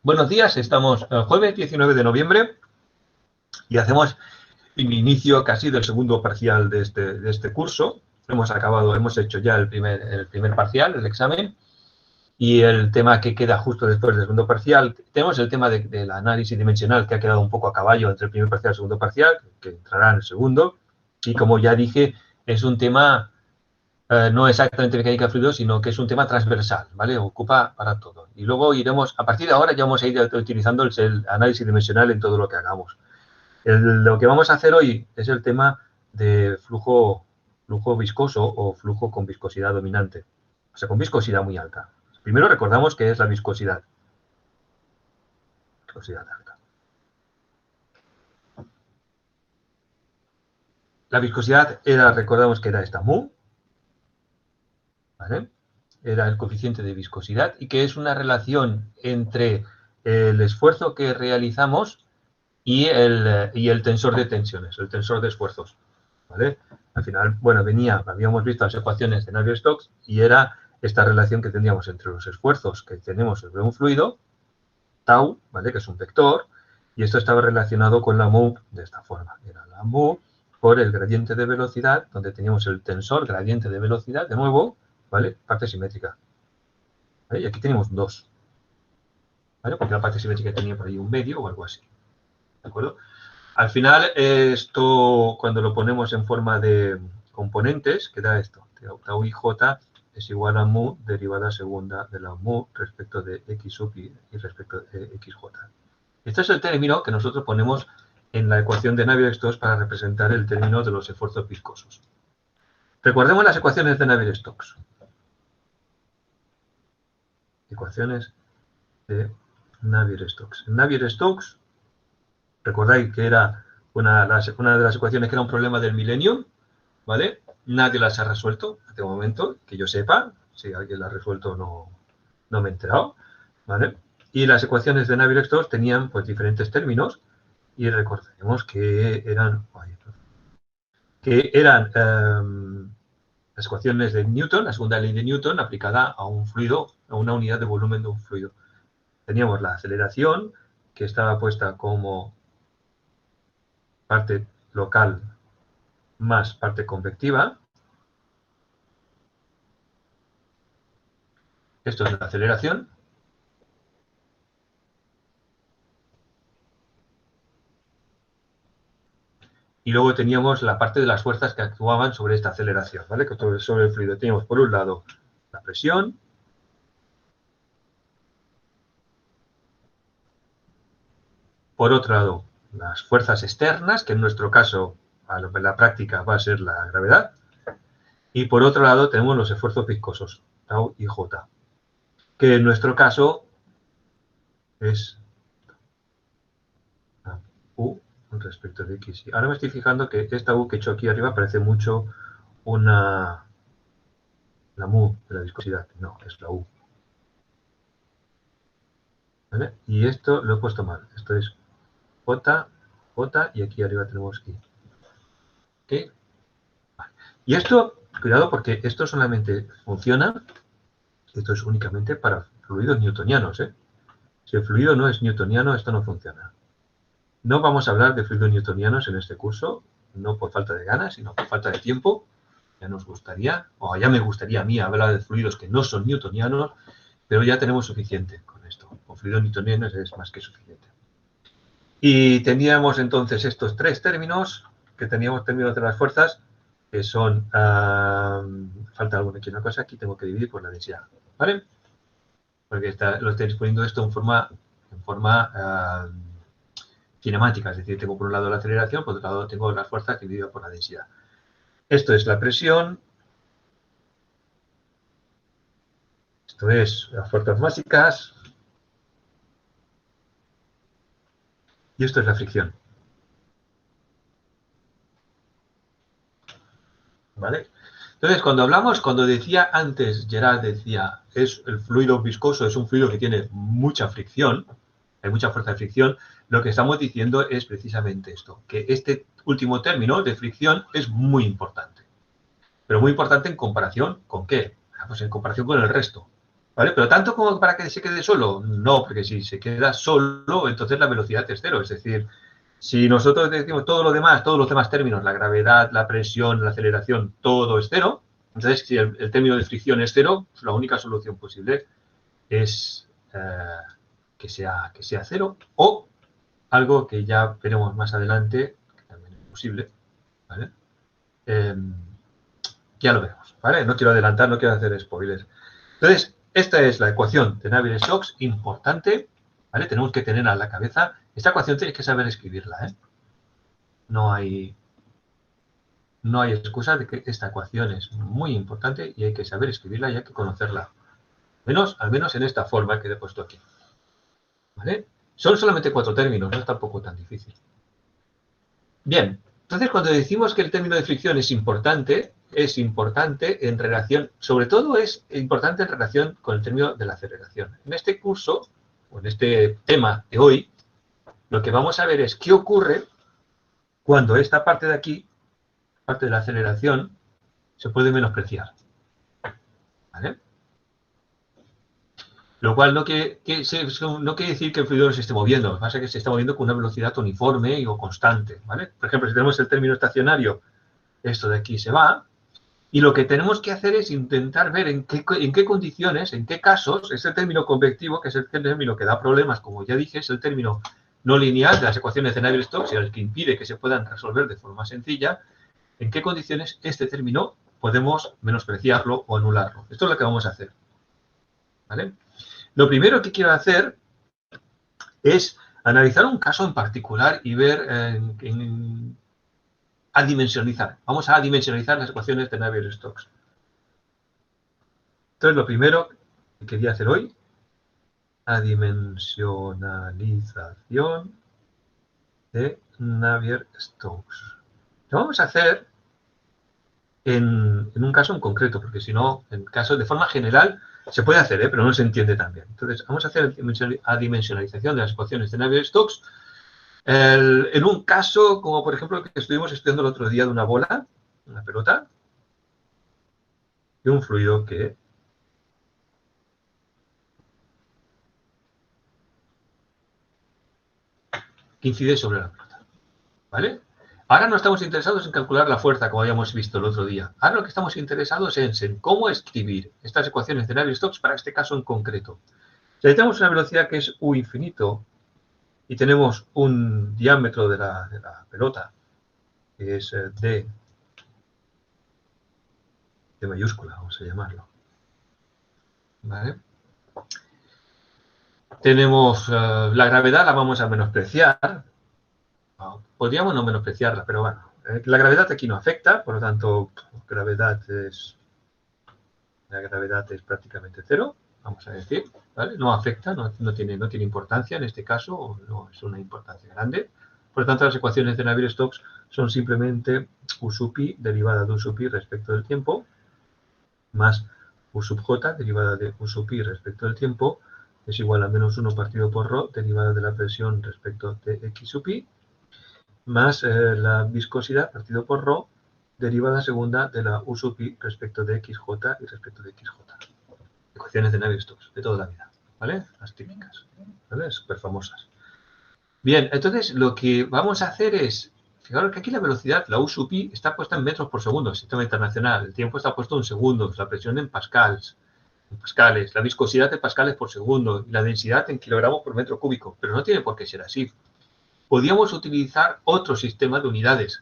Buenos días, estamos el jueves 19 de noviembre y hacemos el inicio casi del segundo parcial de este curso. Hemos hecho ya el primer parcial, el examen, y el tema que queda justo después del segundo parcial, tenemos el tema del análisis dimensional que ha quedado un poco a caballo entre el primer parcial y el segundo parcial, que entrará en el segundo, y como ya dije, es un tema no exactamente mecánica de fluidos, sino que es un tema transversal, ¿vale? Ocupa para todo. Y luego iremos, a partir de ahora ya vamos a ir utilizando el análisis dimensional en todo lo que hagamos. Lo que vamos a hacer hoy es el tema de flujo viscoso o flujo con viscosidad dominante, o sea, con viscosidad muy alta. Primero recordamos qué es la viscosidad. Viscosidad alta. La viscosidad recordamos que era esta mu, ¿vale? Era el coeficiente de viscosidad y que es una relación entre el esfuerzo que realizamos y el tensor de tensiones, el tensor de esfuerzos, ¿vale? Al final, bueno, habíamos visto las ecuaciones de Navier-Stokes y era esta relación que teníamos entre los esfuerzos que tenemos sobre un fluido, tau, ¿vale? Que es un vector, y esto estaba relacionado con la mu de esta forma. Era la mu por el gradiente de velocidad, donde teníamos el tensor gradiente de velocidad, de nuevo, ¿vale? Parte simétrica. ¿Vale? Y aquí tenemos dos, ¿vale? Porque la parte simétrica tenía por ahí un medio o algo así, ¿de acuerdo? Al final, esto, cuando lo ponemos en forma de componentes, queda esto. Tau i j es igual a mu derivada segunda de la mu respecto de x sub y respecto de xj. Este es el término que nosotros ponemos en la ecuación de Navier-Stokes para representar el término de los esfuerzos viscosos. Recordemos las ecuaciones de Navier-Stokes. Ecuaciones de Navier-Stokes. En Navier-Stokes, recordáis que era una de las ecuaciones que era un problema del milenio, ¿vale? Nadie las ha resuelto hasta el momento, que yo sepa. Si alguien la ha resuelto, no me he enterado, ¿vale? Y las ecuaciones de Navier-Stokes tenían pues diferentes términos y recordemos que eran las ecuaciones de Newton, la segunda ley de Newton aplicada a un fluido, a una unidad de volumen de un fluido. Teníamos la aceleración, que estaba puesta como parte local más parte convectiva. Esto es la aceleración. Y luego teníamos la parte de las fuerzas que actuaban sobre esta aceleración, ¿vale? Sobre el fluido. Teníamos por un lado la presión, por otro lado las fuerzas externas, que en nuestro caso, en la práctica, va a ser la gravedad, y por otro lado tenemos los esfuerzos viscosos, tau y j, que en nuestro caso es u respecto de x. Ahora me estoy fijando que esta u que he hecho aquí arriba parece mucho la mu de la viscosidad. No, es la u. ¿Vale? Y esto lo he puesto mal. Esto es j, y aquí arriba tenemos i. ¿Okay? Vale. Y esto, cuidado porque esto solamente funciona, esto es únicamente para fluidos newtonianos. Si el fluido no es newtoniano, esto no funciona. No vamos a hablar de fluidos newtonianos en este curso, no por falta de ganas, sino por falta de tiempo. Ya nos gustaría, o ya me gustaría a mí hablar de fluidos que no son newtonianos, pero ya tenemos suficiente con esto. Con fluidos newtonianos es más que suficiente. Y teníamos entonces estos tres términos, que teníamos términos de las fuerzas, que son, falta alguna aquí una cosa, aquí tengo que dividir por la densidad, ¿vale? Porque lo estoy poniendo esto en forma cinemática, es decir, tengo por un lado la aceleración, por otro lado tengo las fuerzas divididas por la densidad. Esto es la presión, esto es las fuerzas básicas, y esto es la fricción. ¿Vale? Entonces, cuando decía antes, Gerard decía, es el fluido viscoso, es un fluido que tiene mucha fricción, hay mucha fuerza de fricción, lo que estamos diciendo es precisamente esto, que este último término de fricción es muy importante. Pero muy importante en comparación con ¿qué? Pues en comparación con el resto, ¿Vale? Pero tanto como para que se quede solo, no, porque si se queda solo, entonces la velocidad es cero. Es decir, si nosotros decimos todos los demás términos, la gravedad, la presión, la aceleración, todo es cero, entonces si el término de fricción es cero, pues la única solución posible es que sea cero o algo que ya veremos más adelante, que también es posible, ¿vale? Ya lo veremos, ¿vale? No quiero adelantar, no quiero hacer spoilers. Entonces, esta es la ecuación de Navier-Stokes, importante, ¿vale? Tenemos que tenerla en la cabeza. Esta ecuación tenéis que saber escribirla, ¿eh? No hay excusa de que esta ecuación es muy importante y hay que saber escribirla y hay que conocerla. Al menos en esta forma que he puesto aquí. ¿Vale? Son solamente 4 términos, no es tampoco tan difícil. Bien, entonces cuando decimos que el término de fricción es importante en relación, sobre todo es importante en relación con el término de la aceleración. En este curso, o en este tema de hoy, lo que vamos a ver es qué ocurre cuando esta parte de aquí, parte de la aceleración, se puede menospreciar. ¿Vale? Lo cual no quiere decir que el fluido no se esté moviendo, lo que pasa es que se está moviendo con una velocidad uniforme o constante. ¿Vale? Por ejemplo, si tenemos el término estacionario, esto de aquí se va, y lo que tenemos que hacer es intentar ver en qué condiciones, en qué casos, ese término convectivo, que es el término que da problemas, como ya dije, es el término no lineal de las ecuaciones de Navier-Stokes y el que impide que se puedan resolver de forma sencilla, en qué condiciones este término podemos menospreciarlo o anularlo. Esto es lo que vamos a hacer. ¿Vale? Lo primero que quiero hacer es analizar un caso en particular y ver adimensionalizar. Vamos a adimensionalizar las ecuaciones de Navier-Stokes. Entonces, lo primero que quería hacer hoy, adimensionalización de Navier-Stokes. Lo vamos a hacer en un caso en concreto, porque si no, en casos de forma general, se puede hacer, pero no se entiende tan bien. Entonces, vamos a hacer adimensionalización de las ecuaciones de Navier-Stokes en un caso como, por ejemplo, el que estuvimos estudiando el otro día de una bola, una pelota, y un fluido que incide sobre la pelota. ¿Vale? Ahora no estamos interesados en calcular la fuerza, como habíamos visto el otro día. Ahora lo que estamos interesados es en cómo escribir estas ecuaciones de Navier-Stokes para este caso en concreto. Si tenemos una velocidad que es U infinito y tenemos un diámetro de la pelota, que es D mayúscula, vamos a llamarlo. ¿Vale? Tenemos la gravedad, la vamos a menospreciar. Podríamos no menospreciarla, pero bueno, la gravedad aquí no afecta, por lo tanto, la gravedad es prácticamente cero, vamos a decir, ¿vale? No afecta, no tiene importancia en este caso, no es una importancia grande. Por lo tanto, las ecuaciones de Navier-Stokes son simplemente U sub i derivada de U sub i respecto del tiempo, más U sub j derivada de U sub i respecto del tiempo, es igual a menos 1 partido por ρ derivada de la presión respecto de x sub i, más la viscosidad partido por ρ derivada segunda de la U sub i respecto de xj y respecto de xj. Ecuaciones de Navier-Stokes de toda la vida, ¿vale? Las típicas, ¿vale? Súper famosas. Bien, entonces lo que vamos a hacer es, fijaros que aquí la velocidad, la U sub i, está puesta en metros por segundo, sistema internacional. El tiempo está puesto en segundos, la presión en pascales, la viscosidad en pascales por segundo y la densidad en kilogramos por metro cúbico. Pero no tiene por qué ser así. Podríamos utilizar otro sistema de unidades.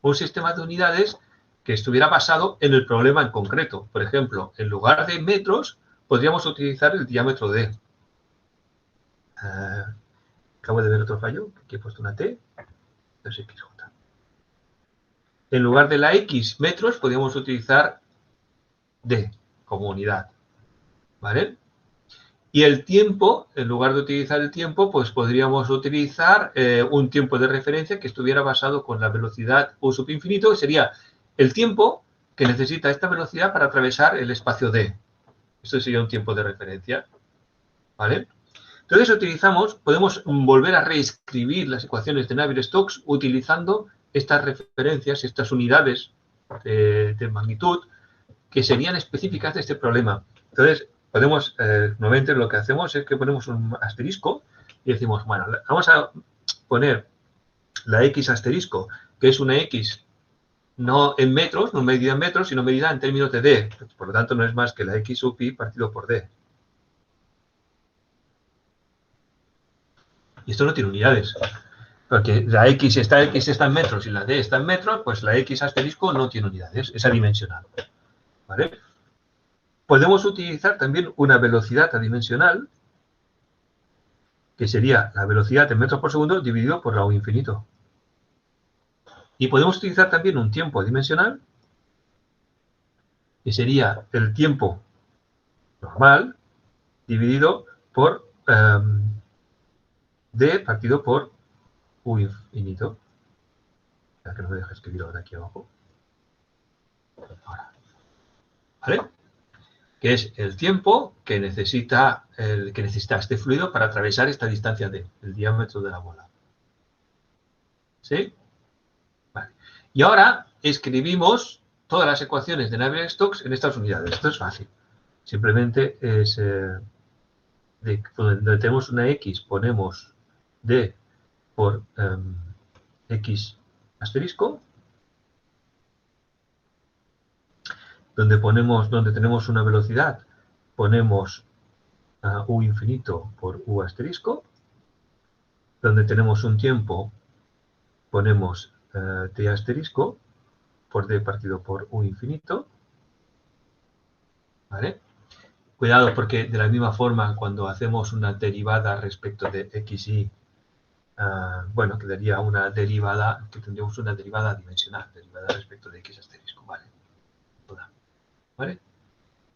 Un sistema de unidades que estuviera basado en el problema en concreto. Por ejemplo, en lugar de metros, podríamos utilizar el diámetro D. Acabo de ver otro fallo, aquí he puesto una T, es XJ. En lugar de la X metros, podríamos utilizar D como unidad. ¿Vale? Y el tiempo, en lugar de utilizar el tiempo, pues podríamos utilizar un tiempo de referencia que estuviera basado con la velocidad U sub infinito, que sería el tiempo que necesita esta velocidad para atravesar el espacio D. Esto sería un tiempo de referencia. ¿Vale? Entonces podemos volver a reescribir las ecuaciones de Navier-Stokes utilizando estas referencias, estas unidades de magnitud que serían específicas de este problema. Entonces, podemos, normalmente lo que hacemos es que ponemos un asterisco y decimos, bueno, vamos a poner la x asterisco, que es una x no en metros, no medida en metros, sino medida en términos de d. Por lo tanto, no es más que la x sub i partido por d. Y esto no tiene unidades. Porque la x está en metros y la d está en metros, pues la x asterisco no tiene unidades, es adimensional. ¿Vale? Podemos utilizar también una velocidad adimensional, que sería la velocidad en metros por segundo dividido por la u infinito. Y podemos utilizar también un tiempo adimensional, que sería el tiempo normal dividido por d partido por u infinito. Ya que no me deja escribir ahora aquí abajo. Ahora. ¿Vale? Que es el tiempo que necesita este fluido para atravesar esta distancia d, el diámetro de la bola. ¿Sí? Vale. Y ahora escribimos todas las ecuaciones de Navier-Stokes en estas unidades. Esto es fácil. Simplemente es donde tenemos una x, ponemos d por x asterisco. Donde tenemos una velocidad, ponemos u infinito por u asterisco. Donde tenemos un tiempo, ponemos t asterisco por d partido por u infinito. ¿Vale? Cuidado porque de la misma forma cuando hacemos una derivada respecto de xy, bueno, quedaría una derivada, que tendríamos una derivada dimensional, derivada respecto de x asterisco. ¿Vale? ¿Vale?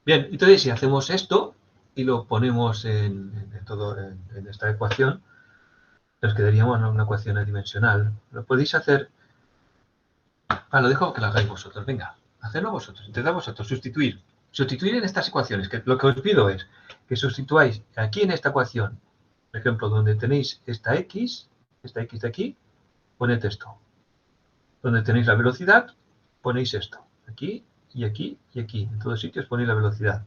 Bien, entonces si hacemos esto y lo ponemos en esta ecuación, nos quedaría una ecuación adimensional. Lo podéis hacer. Lo dejo que lo hagáis vosotros. Venga, hacedlo vosotros. Intentad vosotros sustituir. Sustituir en estas ecuaciones. Que lo que os pido es que sustituáis aquí en esta ecuación, por ejemplo, donde tenéis esta x de aquí, poned esto. Donde tenéis la velocidad, ponéis esto. Aquí y aquí y aquí. En todos sitios ponéis la velocidad.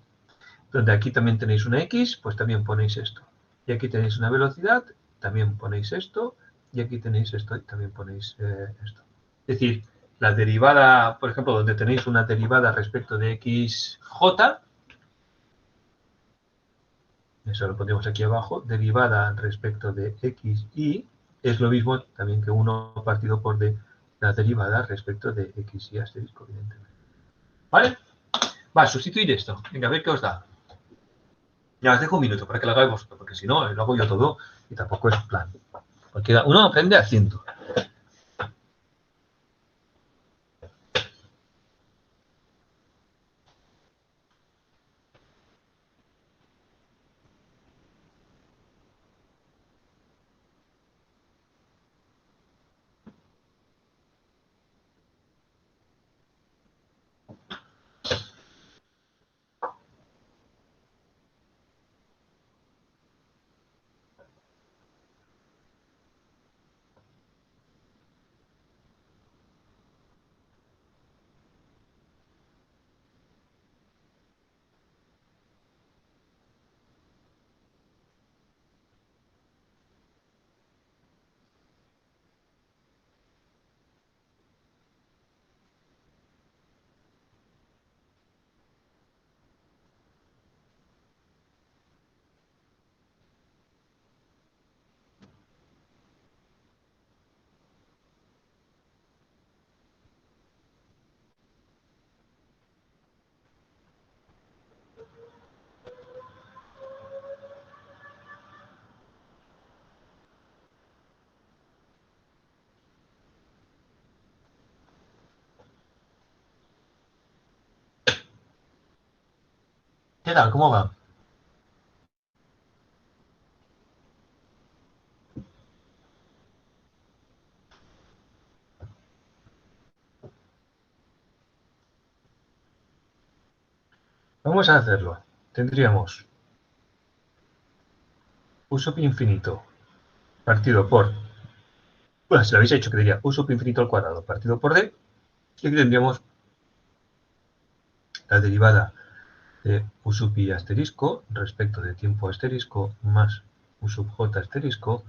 Donde aquí también tenéis una x, pues también ponéis esto. Y aquí tenéis una velocidad, también ponéis esto. Y aquí tenéis esto y también ponéis esto. Es decir, la derivada, por ejemplo, donde tenéis una derivada respecto de xj, eso lo pondríamos aquí abajo, derivada respecto de xy, es lo mismo también que 1 partido por d, la derivada respecto de xy asterisco, evidentemente. ¿Vale? Va, sustituir esto. Venga, a ver qué os da. Ya os dejo un minuto para que lo hagáis vosotros, porque si no, lo hago yo todo y tampoco es plan. Porque uno aprende haciendo. ¿Qué tal? ¿Cómo va? Vamos a hacerlo. Tendríamos u sub infinito partido por, bueno, si lo habéis hecho, que diría u sub infinito al cuadrado partido por d, y aquí tendríamos la derivada de U sub I asterisco respecto de tiempo asterisco más U sub J asterisco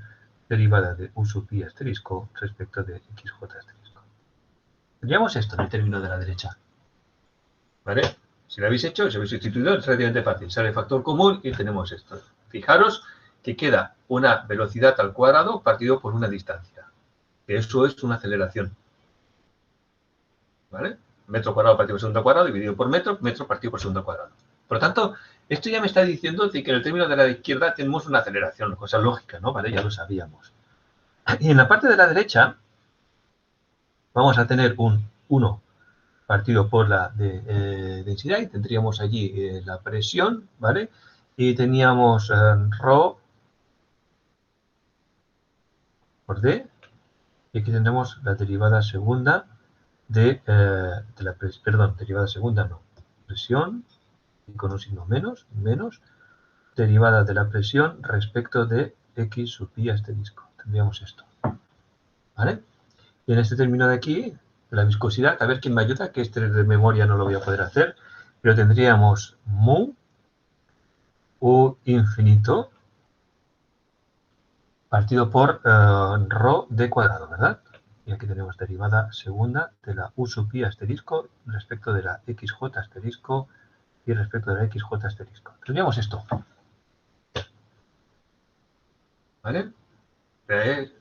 derivada de U sub I asterisco respecto de XJ asterisco. Tendríamos esto en el término de la derecha. ¿Vale? Si lo habéis hecho, si habéis sustituido, es relativamente fácil. Sale el factor común y tenemos esto. Fijaros que queda una velocidad al cuadrado partido por una distancia. Que eso es una aceleración. ¿Vale? Metro cuadrado partido por segundo al cuadrado dividido por metro, metro partido por segundo al cuadrado. Por lo tanto, esto ya me está diciendo que en el término de la izquierda tenemos una aceleración, cosa lógica, ¿no? ¿Vale? Ya lo sabíamos. Y en la parte de la derecha vamos a tener un 1 partido por la densidad y tendríamos allí la presión, ¿vale? Y teníamos ρ por d y aquí tendremos la derivada segunda de la presión, perdón, derivada segunda no, presión y con un signo menos, derivada de la presión respecto de x sub i asterisco. Tendríamos esto, ¿vale? Y en este término de aquí, la viscosidad, a ver quién me ayuda, que este de memoria no lo voy a poder hacer, pero tendríamos mu u infinito partido por rho d cuadrado, ¿verdad? Y aquí tenemos derivada segunda de la u sub i asterisco respecto de la xj asterisco y respecto de la xj asterisco. Tendríamos esto. ¿Vale? Es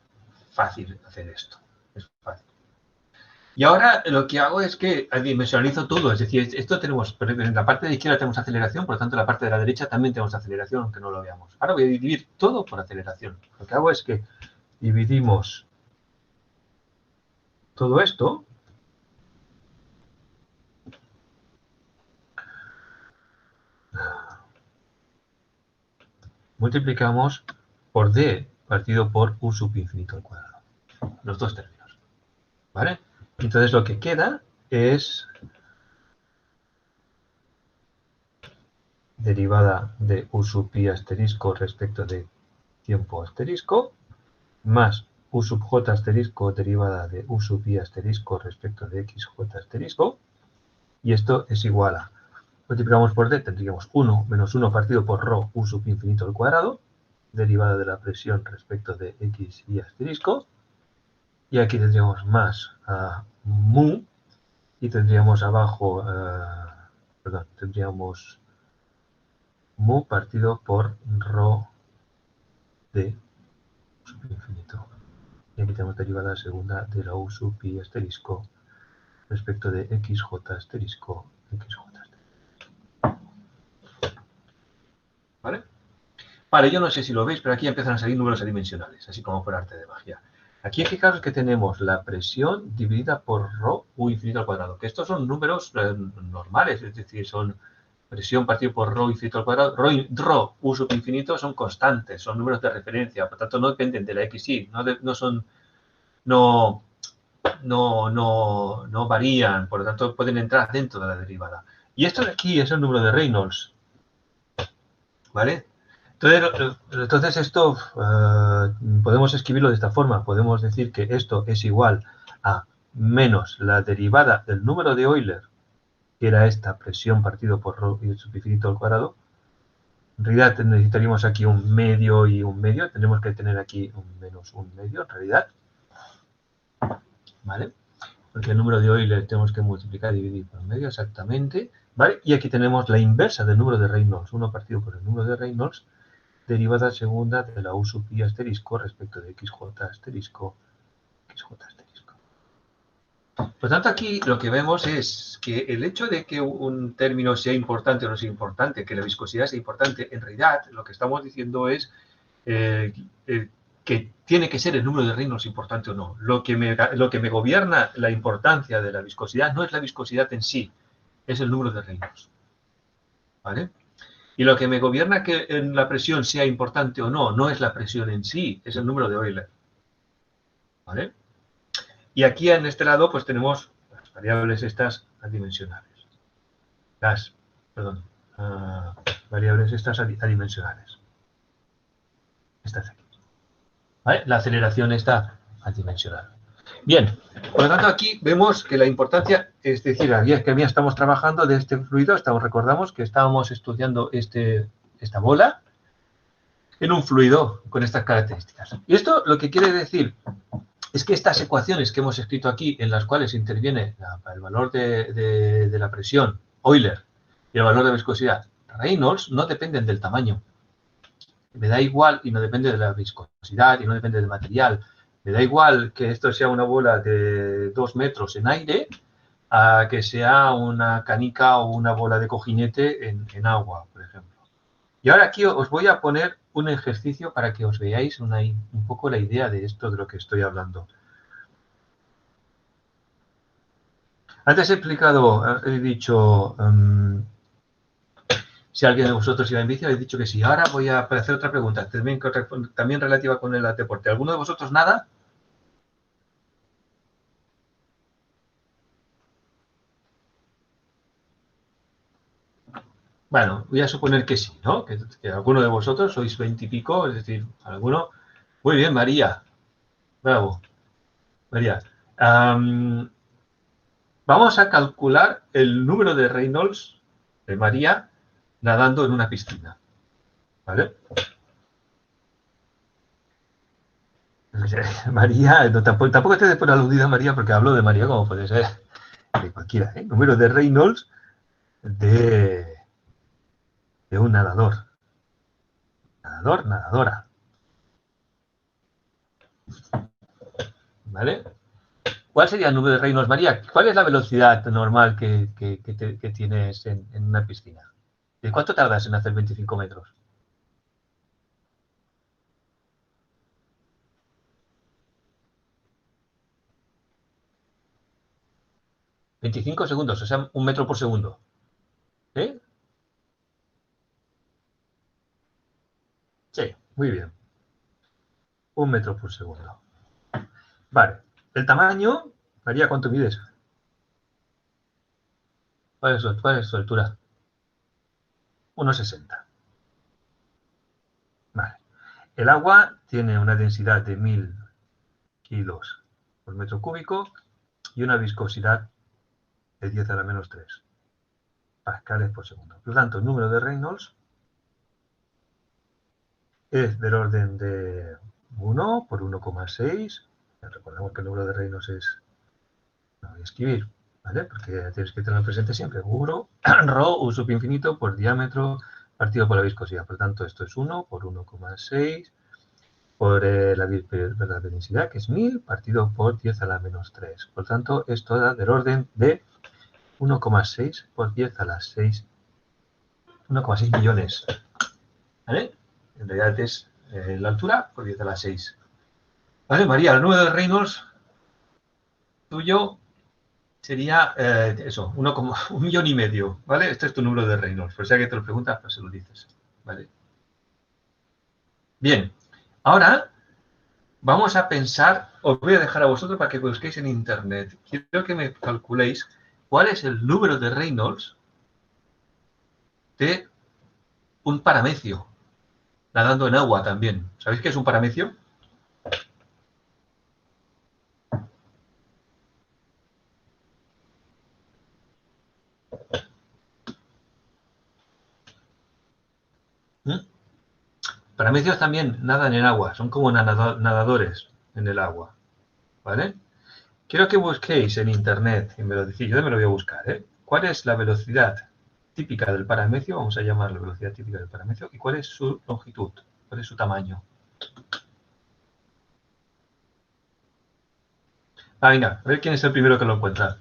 fácil hacer esto. Es fácil. Y ahora lo que hago es que dimensionalizo todo. Es decir, esto tenemos, en la parte de izquierda tenemos aceleración, por lo tanto en la parte de la derecha también tenemos aceleración, aunque no lo veamos. Ahora voy a dividir todo por aceleración. Lo que hago es que dividimos todo esto multiplicamos por d partido por u sub infinito al cuadrado. Los dos términos. ¿Vale? Entonces lo que queda es derivada de u sub i asterisco respecto de tiempo asterisco más u sub j asterisco derivada de u sub i asterisco respecto de xj asterisco y esto es igual a, multiplicamos por d, tendríamos 1 menos 1 partido por rho u sub infinito al cuadrado derivada de la presión respecto de x y asterisco y aquí tendríamos más mu y tendríamos abajo, perdón, tendríamos mu partido por rho de sub infinito. Y aquí tenemos derivada segunda de la u sub i asterisco respecto de xj asterisco, xj asterisco. ¿Vale? Vale, yo no sé si lo veis, pero aquí empiezan a salir números adimensionales, así como por arte de magia. Aquí fijaros que tenemos la presión dividida por rho u infinito al cuadrado, que estos son números normales, es decir, son presión partido por rho infinito al cuadrado, rho u sub infinito son constantes, son números de referencia, por tanto no dependen de la xy, no varían, por lo tanto pueden entrar dentro de la derivada. Y esto de aquí es el número de Reynolds, ¿vale? Entonces esto podemos escribirlo de esta forma. Podemos decir que esto es igual a menos la derivada del número de Euler, que era esta presión partido por rho sub infinito al cuadrado. En realidad necesitaríamos aquí un medio y un medio. Tendremos que tener aquí un menos un medio en realidad. ¿Vale? Porque el número de Euler tenemos que multiplicar y dividir por medio exactamente. ¿Vale? Y aquí tenemos la inversa del número de Reynolds. 1 partido por el número de Reynolds derivada segunda de la u sub i asterisco respecto de xj asterisco, xj asterisco. Por tanto, aquí lo que vemos es que el hecho de que un término sea importante o no sea importante, que la viscosidad sea importante, en realidad lo que estamos diciendo es que tiene que ser el número de Reynolds importante o no. Lo que me gobierna la importancia de la viscosidad no es la viscosidad en sí, es el número de Reynolds. ¿Vale? Y lo que me gobierna que la presión sea importante o no, no es la presión en sí, es el número de Euler. ¿Vale? Y aquí en este lado pues tenemos las variables estas adimensionales. Variables estas adimensionales. Estas aquí. ¿Vale? La aceleración está adimensional. Bien, por lo tanto aquí vemos que la importancia, es decir, aquí estamos trabajando de este fluido, recordamos que estábamos estudiando esta bola en un fluido con estas características. Y esto lo que quiere decir es que estas ecuaciones que hemos escrito aquí, en las cuales interviene el valor de la presión, Euler, y el valor de viscosidad, Reynolds, no dependen del tamaño. Me da igual y no depende de la viscosidad y no depende del material. Me da igual que esto sea una bola de 2 metros en aire a que sea una canica o una bola de cojinete en agua, por ejemplo. Y ahora aquí os voy a poner un ejercicio para que os veáis un poco la idea de esto de lo que estoy hablando. Antes he explicado, he dicho, si alguien de vosotros iba en bici, habéis dicho que sí. Ahora voy a hacer otra pregunta, también relativa con el deporte. ¿Alguno de vosotros nada? Bueno, voy a suponer que sí, ¿no? Que alguno de vosotros sois 20 y pico, es decir, alguno. Muy bien, María. Bravo, María. Vamos a calcular el número de Reynolds de María nadando en una piscina. ¿Vale? María, no, tampoco te des por aludida María, porque hablo de María como puede ser de cualquiera. ¿Eh? Número de Reynolds de, de un nadador. Nadador, nadadora. ¿Vale? ¿Cuál sería el número de Reynolds, María? ¿Cuál es la velocidad normal que tienes en una piscina? ¿De cuánto tardas en hacer 25 metros? 25 segundos, o sea, 1 metro por segundo. ¿Eh? Sí, muy bien. 1 metro por segundo. Vale. El tamaño, María, ¿cuánto mides? ¿Cuál es tu altura? 1,60. Vale. El agua tiene una densidad de 1000 kilos por metro cúbico y una viscosidad de 10 a la menos 3 pascales por segundo. Por lo tanto, el número de Reynolds es del orden de 1 por 1,6. Recordemos que el número de Reynolds es, no voy a escribir, ¿vale? Porque tienes que tenerlo presente siempre. 1, rho, u sub infinito por diámetro partido por la viscosidad. Por lo tanto, esto es 1 por 1,6 por la densidad, que es 1000, partido por 10 a la menos 3. Por lo tanto, esto da del orden de 1,6 por 10 a la 6, 1,6 millones. ¿Vale? En realidad es la altura por 10 a la 6. ¿Vale, María? El número de Reynolds tuyo sería eso, 1,5 millones. ¿Vale? Este es tu número de Reynolds. Por si alguien te lo pregunta, pues se lo dices. ¿Vale? Bien. Ahora vamos a pensar, os voy a dejar a vosotros para que busquéis en internet. Quiero que me calculéis cuál es el número de Reynolds de un paramecio, nadando en agua también. ¿Sabéis qué es un paramecio? ¿Mm? Paramecios también nadan en agua, son como nadadores en el agua. ¿Vale? Quiero que busquéis en internet, y me lo decís, yo me lo voy a buscar, ¿eh? ¿Cuál es la velocidad típica del paramecio? Vamos a llamarlo velocidad típica del paramecio. ¿Y cuál es su longitud? ¿Cuál es su tamaño? Venga, a ver quién es el primero que lo encuentra.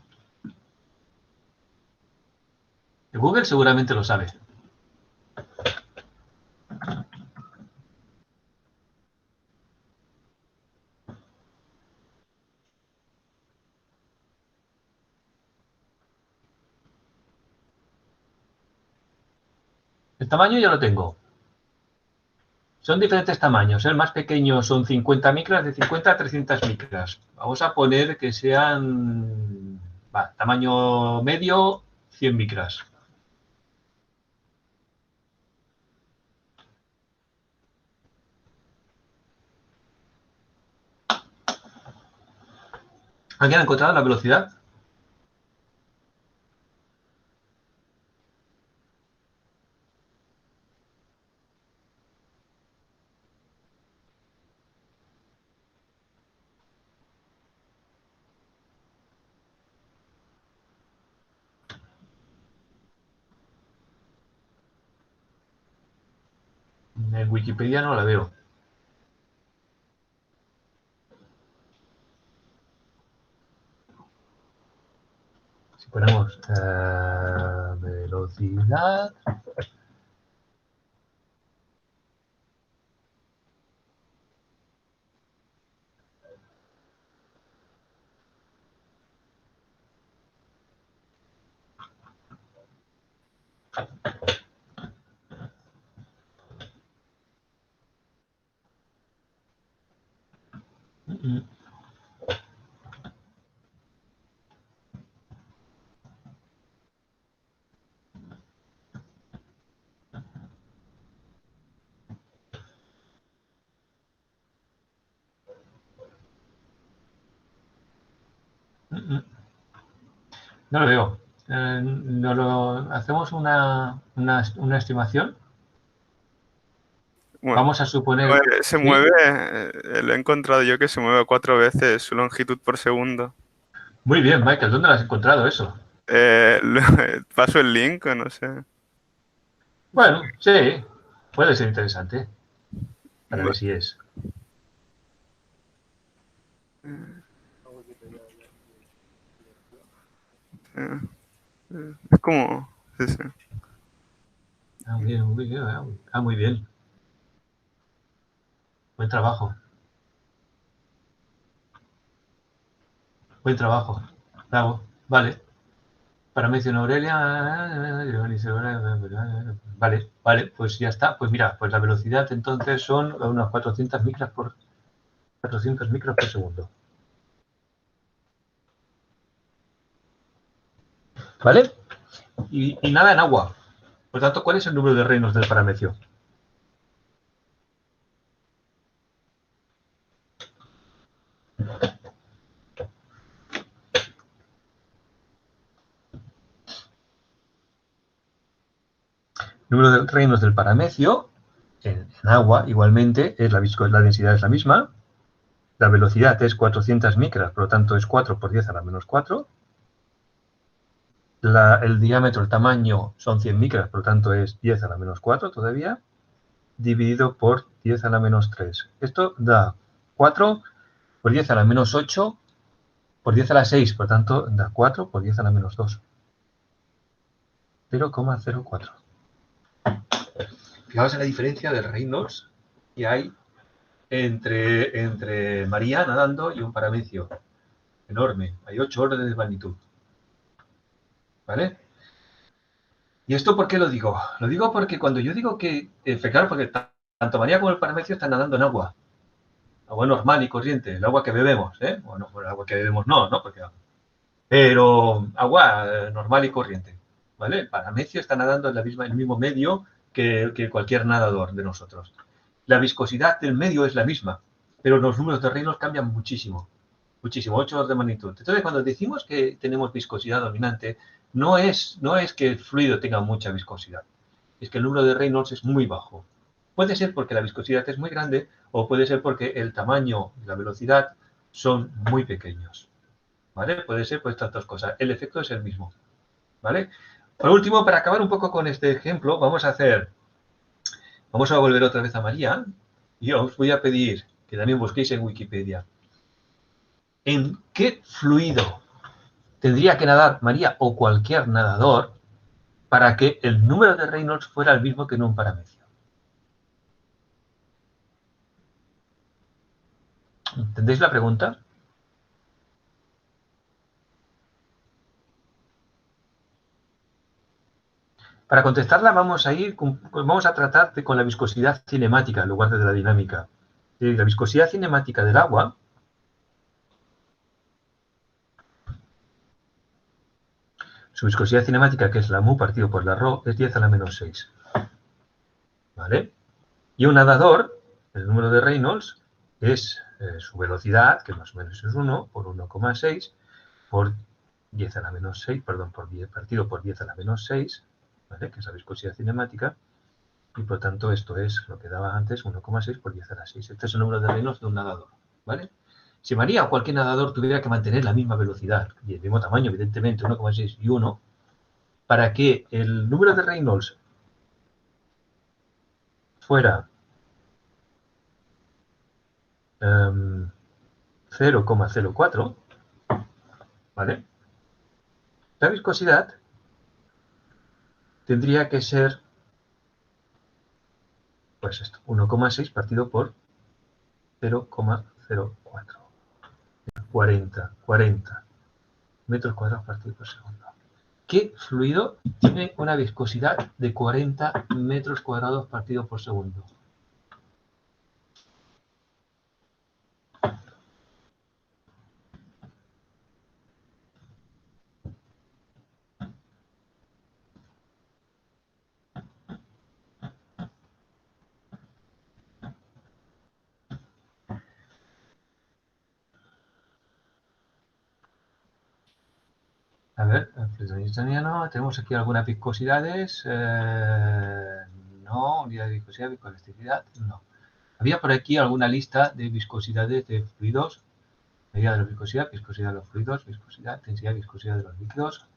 Google seguramente lo sabe. El tamaño ya lo tengo. Son diferentes tamaños. El más pequeño son 50 micras, de 50 a 300 micras. Vamos a poner que sean, tamaño medio, 100 micras. ¿Alguien ha encontrado la velocidad? En Wikipedia no la veo. Si ponemos velocidad. No lo veo. Hacemos una estimación. Bueno, Vamos a suponer... se ¿sí? mueve, lo he encontrado yo que se mueve 4 veces su longitud por segundo. Muy bien, Michael. ¿Dónde lo has encontrado eso? Paso el link, o no sé. Bueno, sí. Puede ser interesante. Para ver Va- si es. Es como... Sí, sí. Muy bien, muy bien. Muy bien. Buen trabajo. Buen trabajo. Bravo. Vale. Para mencionar Aurelia. Vale, vale, pues ya está. Pues mira, pues la velocidad entonces son unas 400 micras por segundo. ¿Vale? Y nada en agua. Por tanto, ¿cuál es el número de reinos del parametrio? El número de reinos del parametrio en agua igualmente es la densidad es la misma. La velocidad es 400 micras, por lo tanto es 4 por 10 a la menos 4. El diámetro, el tamaño son 100 micras, por lo tanto es 10 a la menos 4 todavía, dividido por 10 a la menos 3. Esto da 4 por 10 a la menos 8 por 10 a la 6, por lo tanto da 4 por 10 a la menos 2. 0,04. Fijaos en la diferencia de Reynolds que hay entre María nadando y un parametrio enorme. Hay 8 órdenes de magnitud. ¿Vale? ¿Y esto por qué lo digo? Lo digo porque cuando yo digo que, claro, porque tanto María como el parametrio están nadando en agua normal y corriente, el agua que bebemos, ¿eh? Bueno, el agua que bebemos no, ¿no? Pero agua normal y corriente, ¿vale? El parametrio está nadando en el mismo medio que cualquier nadador de nosotros. La viscosidad del medio es la misma, pero los números de reinos cambian muchísimo. Muchísimo, 8 de magnitud. Entonces, cuando decimos que tenemos viscosidad dominante, no es que el fluido tenga mucha viscosidad, es que el número de Reynolds es muy bajo. Puede ser porque la viscosidad es muy grande o puede ser porque el tamaño y la velocidad son muy pequeños. ¿Vale? Puede ser pues estas dos cosas. El efecto es el mismo. ¿Vale? Por último, para acabar un poco con este ejemplo, vamos a volver otra vez a María y os voy a pedir que también busquéis en Wikipedia. ¿En qué fluido tendría que nadar María o cualquier nadador para que el número de Reynolds fuera el mismo que en un parametrio? ¿Entendéis la pregunta? Para contestarla vamos a tratar con la viscosidad cinemática en lugar de la dinámica. La viscosidad cinemática del agua su viscosidad cinemática, que es la mu partido por la rho, es 10 a la menos 6. ¿Vale? Y un nadador, el número de Reynolds, es su velocidad, que más o menos es 1, por 1,6, por 10 a la menos 6, perdón, por 10 partido por 10 a la menos 6, ¿vale? Que es la viscosidad cinemática, y por tanto esto es lo que daba antes, 1,6 por 10 a la 6. Este es el número de Reynolds de un nadador, ¿vale? Si María o cualquier nadador tuviera que mantener la misma velocidad y el mismo tamaño, evidentemente, 1,6 y 1, para que el número de Reynolds fuera 0,04, ¿vale? La viscosidad tendría que ser, pues esto, 1,6 partido por 0,04. 40 metros cuadrados partido por segundo. ¿Qué fluido tiene una viscosidad de 40 metros cuadrados partido por segundo? A ver, el fluido newtoniano, tenemos aquí algunas viscosidades. No, unidad de viscosidad, viscoelasticidad, no. Había por aquí alguna lista de viscosidades de fluidos, medida de la viscosidad, viscosidad de los fluidos, viscosidad, densidad, viscosidad de los líquidos.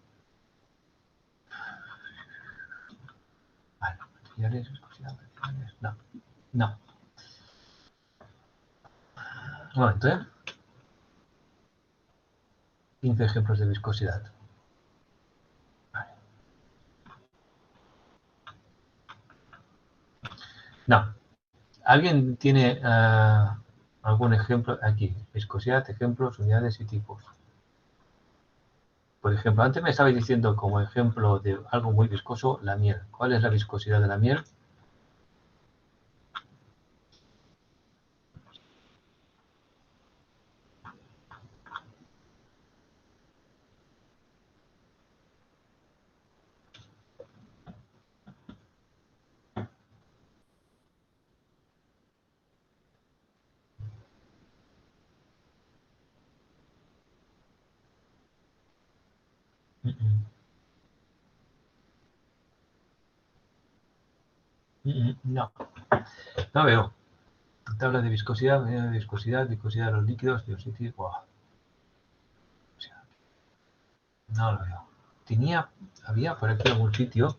Vale, materiales, viscosidad, materiales, no, no. Un momento, ¿eh? 15 ejemplos de viscosidad. Vale. No. ¿Alguien tiene algún ejemplo aquí? Viscosidad, ejemplos, unidades y tipos. Por ejemplo, antes me estabais diciendo como ejemplo de algo muy viscoso, la miel. ¿Cuál es la viscosidad de la miel? No, no veo. Tabla de viscosidad, medida de viscosidad, viscosidad de los líquidos, dióxido. Wow. O sea, no lo veo. Había por aquí algún sitio.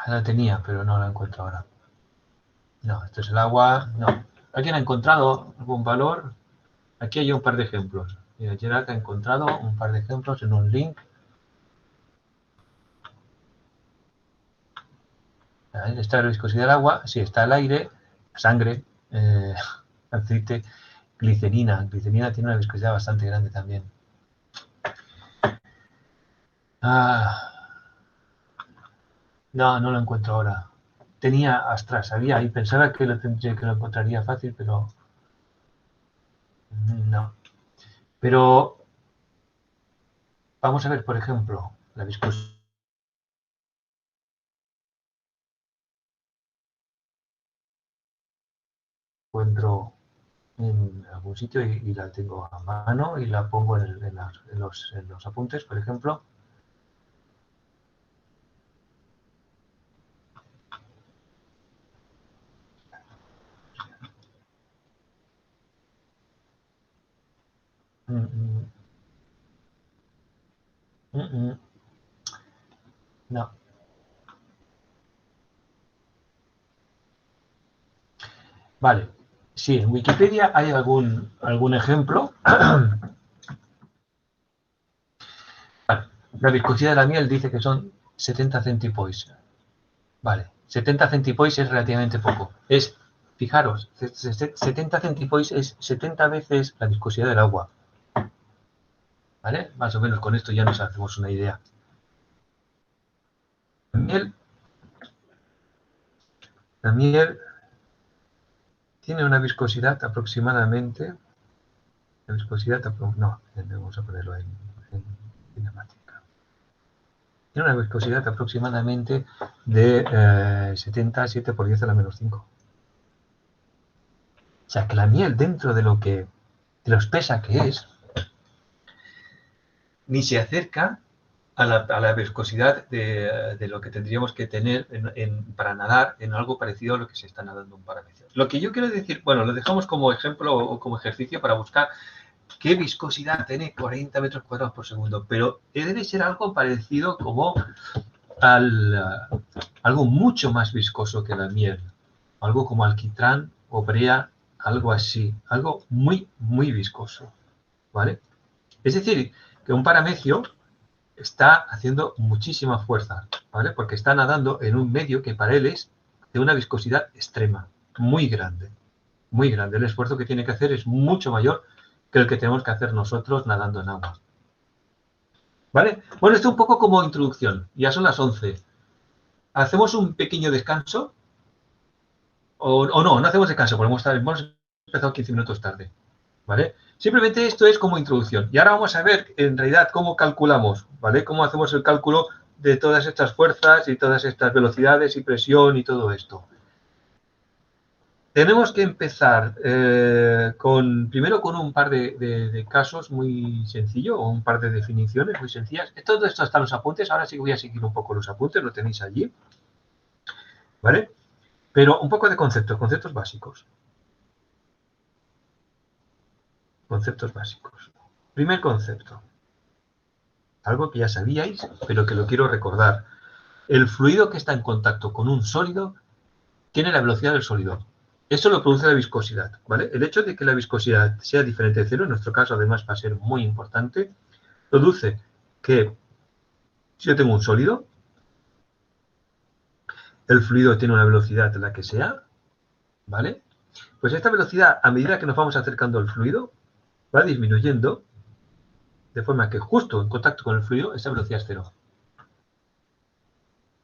La tenía, pero no la encuentro ahora. No, esto es el agua. No. ¿Alguien ha encontrado algún valor? Aquí hay un par de ejemplos. Mira, Gerard ha encontrado un par de ejemplos en un link. Ahí está la viscosidad del agua. Sí, está el aire, sangre, aceite, glicerina. Glicerina tiene una viscosidad bastante grande también. No, no lo encuentro ahora. Tenía Astra, sabía y pensaba que lo encontraría fácil, pero no. Pero vamos a ver, por ejemplo, la viscosidad. Encuentro en algún sitio y la tengo a mano y la pongo en los apuntes, por ejemplo. No. Vale. Sí, en Wikipedia hay algún ejemplo. Vale. La viscosidad de la miel dice que son 70 centipoise. Vale. 70 centipoise es relativamente poco. Fijaros, 70 centipoise es 70 veces la viscosidad del agua. ¿Vale? Más o menos con esto ya nos hacemos una idea. La miel tiene una viscosidad aproximadamente, no, vamos a ponerlo en cinemática. Tiene una viscosidad aproximadamente de 77 por 10 a la menos 5. O sea, que la miel, dentro de lo espesa que es, ni se acerca a la viscosidad de lo que tendríamos que tener para nadar en algo parecido a lo que se está nadando un paramecio. Lo que yo quiero decir, bueno, lo dejamos como ejemplo o como ejercicio para buscar qué viscosidad tiene 40 metros cuadrados por segundo, pero debe ser algo parecido como algo mucho más viscoso que la miel, algo como alquitrán o brea, algo así, algo muy, muy viscoso, ¿vale? Es decir, que un paramecio está haciendo muchísima fuerza, ¿vale? Porque está nadando en un medio que para él es de una viscosidad extrema, muy grande, muy grande. El esfuerzo que tiene que hacer es mucho mayor que el que tenemos que hacer nosotros nadando en agua. ¿Vale? Bueno, esto un poco como introducción. Ya son las 11. ¿Hacemos un pequeño descanso? O no hacemos descanso, porque hemos empezado 15 minutos tarde. ¿Vale? Simplemente esto es como introducción. Y ahora vamos a ver, en realidad, cómo calculamos, ¿vale? Cómo hacemos el cálculo de todas estas fuerzas y todas estas velocidades y presión y todo esto. Tenemos que empezar primero con un par de casos muy sencillos o un par de definiciones muy sencillas. Todo esto está en los apuntes. Ahora sí que voy a seguir un poco los apuntes, lo tenéis allí. ¿Vale? Pero un poco de conceptos básicos. Conceptos básicos. Primer concepto. Algo que ya sabíais, pero que lo quiero recordar. El fluido que está en contacto con un sólido tiene la velocidad del sólido. Eso lo produce la viscosidad, ¿vale? El hecho de que la viscosidad sea diferente de cero, en nuestro caso además va a ser muy importante, produce que si yo tengo un sólido, el fluido tiene una velocidad la que sea, ¿vale? Pues esta velocidad, a medida que nos vamos acercando al fluido, va disminuyendo, de forma que justo en contacto con el fluido, esa velocidad es cero.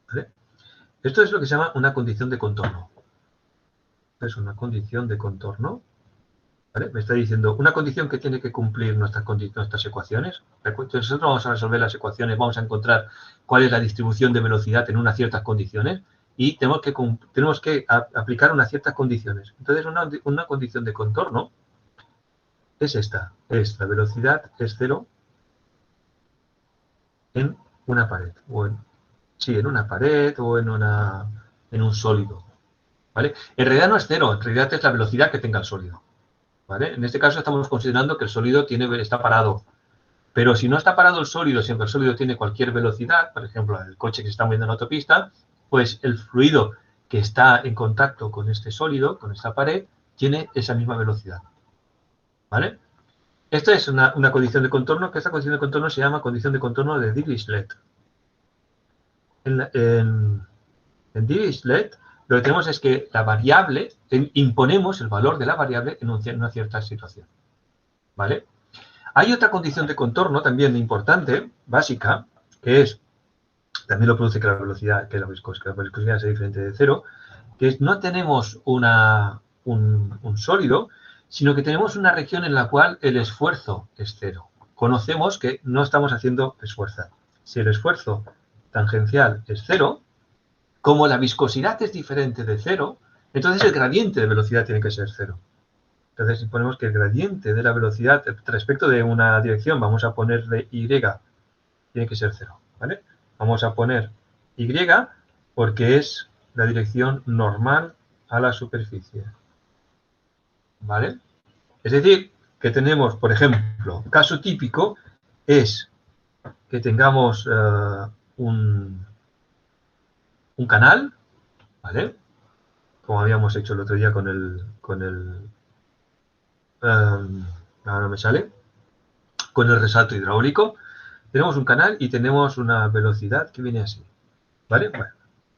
¿Vale? Esto es lo que se llama una condición de contorno. Es una condición de contorno. ¿Vale? Me está diciendo una condición que tiene que cumplir nuestras ecuaciones. Nosotros vamos a resolver las ecuaciones, vamos a encontrar cuál es la distribución de velocidad en unas ciertas condiciones y tenemos que aplicar unas ciertas condiciones. Entonces, una condición de contorno es esta. Es la velocidad es cero en una pared. En una pared o en un sólido. ¿Vale? En realidad no es cero, en realidad es la velocidad que tenga el sólido. ¿Vale? En este caso estamos considerando que el sólido está parado. Pero si no está parado el sólido, siempre el sólido tiene cualquier velocidad, por ejemplo, el coche que se está moviendo en la autopista, pues el fluido que está en contacto con este sólido, con esta pared, tiene esa misma velocidad. ¿Vale? Esto es una condición de contorno, que esta condición de contorno se llama condición de contorno de Dirichlet. En Dirichlet lo que tenemos es que la variable, imponemos el valor de la variable en una cierta situación. ¿Vale? Hay otra condición de contorno también importante, básica, que es, también lo produce que la viscosidad sea diferente de cero, que es no tenemos un sólido, sino que tenemos una región en la cual el esfuerzo es cero. Conocemos que no estamos haciendo esfuerzo. Si el esfuerzo tangencial es cero, como la viscosidad es diferente de cero, entonces el gradiente de velocidad tiene que ser cero. Entonces, si ponemos que el gradiente de la velocidad respecto de una dirección, vamos a ponerle y, tiene que ser cero, ¿vale? Vamos a poner y porque es la dirección normal a la superficie, ¿vale? Es decir, que tenemos, por ejemplo, caso típico es que tengamos un canal, ¿vale? Como habíamos hecho el otro día con el ahora me sale, con el resalto hidráulico. Tenemos un canal y tenemos una velocidad que viene así, ¿vale? Bueno,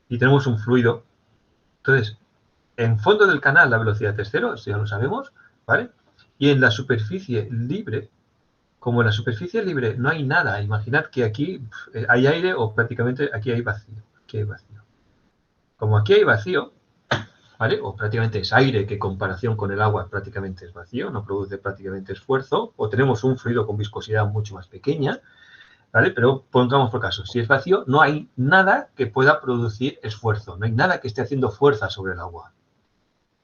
y tenemos un fluido. Entonces, en fondo del canal la velocidad es cero, esto ya lo sabemos, ¿vale? Y en la superficie libre, como en la superficie libre no hay nada, imaginad que aquí hay aire o prácticamente aquí hay vacío. Aquí hay vacío. Como aquí hay vacío, ¿vale? O prácticamente es aire que en comparación con el agua prácticamente es vacío, no produce prácticamente esfuerzo, o tenemos un fluido con viscosidad mucho más pequeña, ¿vale? Pero pongamos por caso, si es vacío, no hay nada que pueda producir esfuerzo, no hay nada que esté haciendo fuerza sobre el agua,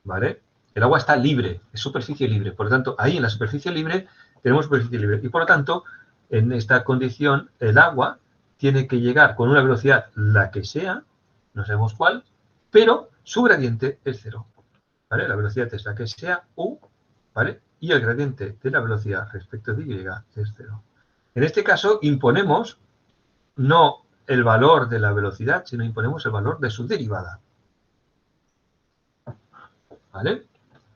¿vale? El agua está libre, es superficie libre, por lo tanto, ahí en la superficie libre tenemos superficie libre y por lo tanto, en esta condición, el agua tiene que llegar con una velocidad la que sea, no sabemos cuál, pero su gradiente es cero, ¿vale? La velocidad es la que sea, u, ¿vale? Y el gradiente de la velocidad respecto de y es cero. En este caso, imponemos no el valor de la velocidad, sino imponemos el valor de su derivada, ¿vale?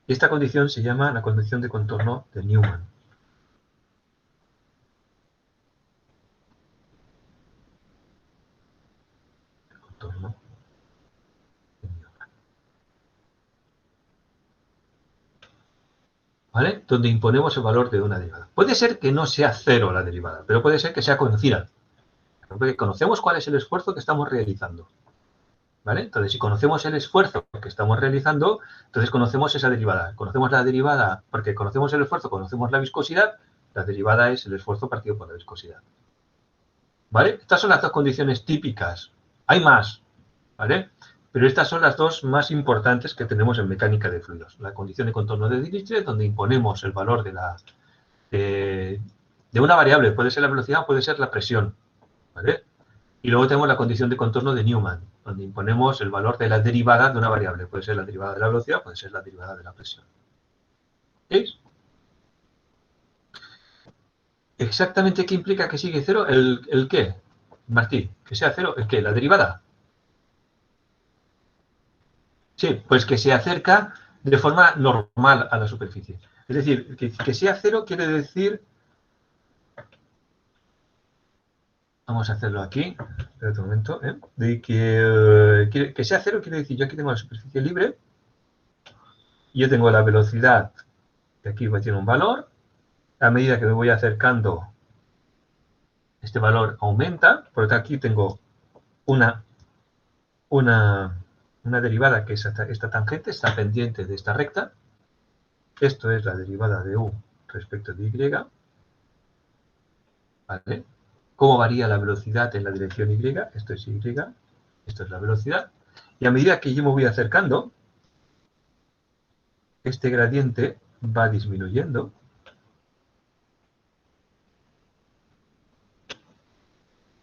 Esta condición se llama la condición de contorno de Newman. Contorno de Newman. ¿Vale? Donde imponemos el valor de una derivada. Puede ser que no sea cero la derivada, pero puede ser que sea conocida. Porque conocemos cuál es el esfuerzo que estamos realizando. ¿Vale? Entonces, si conocemos el esfuerzo que estamos realizando, entonces conocemos esa derivada. Conocemos la derivada porque conocemos el esfuerzo, conocemos la viscosidad, la derivada es el esfuerzo partido por la viscosidad. ¿Vale? Estas son las dos condiciones típicas. Hay más, ¿vale? Pero estas son las dos más importantes que tenemos en mecánica de fluidos. La condición de contorno de Dirichlet, donde imponemos el valor de una variable, puede ser la velocidad o puede ser la presión, ¿vale? Y luego tenemos la condición de contorno de Newman, donde imponemos el valor de la derivada de una variable. Puede ser la derivada de la velocidad, puede ser la derivada de la presión. ¿Veis? ¿Exactamente qué implica que sigue cero? ¿El qué? Martí, que sea cero, ¿el qué? ¿La derivada? Sí, pues que se acerca de forma normal a la superficie. Es decir, que sea cero quiere decir... Vamos a hacerlo aquí. Espera un momento. De que sea cero quiere decir, yo aquí tengo la superficie libre. Y yo tengo la velocidad, que aquí tiene un valor. A medida que me voy acercando, este valor aumenta. Por lo tanto, aquí tengo una derivada que es esta tangente, esta pendiente de esta recta. Esto es la derivada de u respecto de y. ¿Vale? ¿Cómo varía la velocidad en la dirección y? Esto es y, esto es la velocidad. Y a medida que yo me voy acercando, este gradiente va disminuyendo.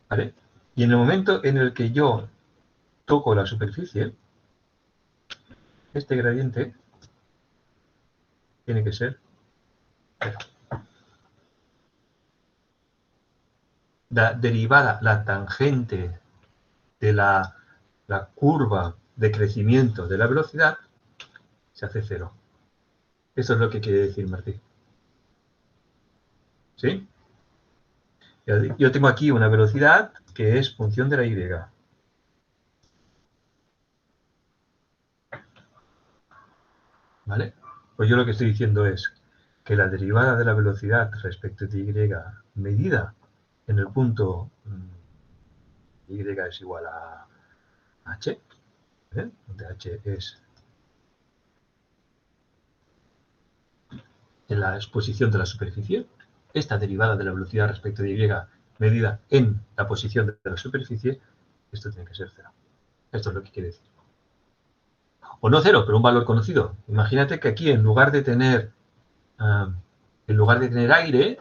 ¿Vale? Y en el momento en el que yo toco la superficie, este gradiente tiene que ser cero. La derivada, la tangente de la curva de crecimiento de la velocidad se hace cero. Eso es lo que quiere decir Martí. ¿Sí? Yo tengo aquí una velocidad que es función de la y. ¿Vale? Pues yo lo que estoy diciendo es que la derivada de la velocidad respecto de y medida en el punto y es igual a h, donde h es en la exposición de la superficie, esta derivada de la velocidad respecto de y medida en la posición de la superficie, esto tiene que ser cero. Esto es lo que quiere decir. O no cero, pero un valor conocido. Imagínate que aquí en lugar de tener aire,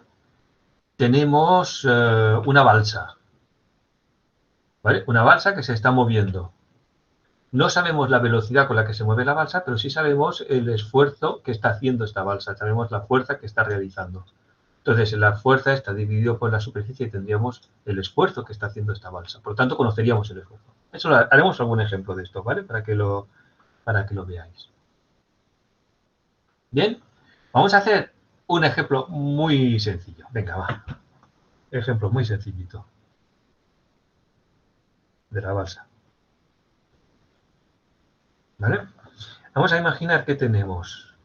tenemos una balsa. ¿Vale? Una balsa que se está moviendo. No sabemos la velocidad con la que se mueve la balsa, pero sí sabemos el esfuerzo que está haciendo esta balsa. Sabemos la fuerza que está realizando. Entonces, la fuerza está dividido por la superficie y tendríamos el esfuerzo que está haciendo esta balsa. Por lo tanto, conoceríamos el esfuerzo. Eso haremos algún ejemplo de esto, ¿vale? Para que lo veáis. Bien, vamos a hacer un ejemplo muy sencillo. Venga, va. Ejemplo muy sencillito de la balsa. ¿Vale? Vamos a imaginar que tenemos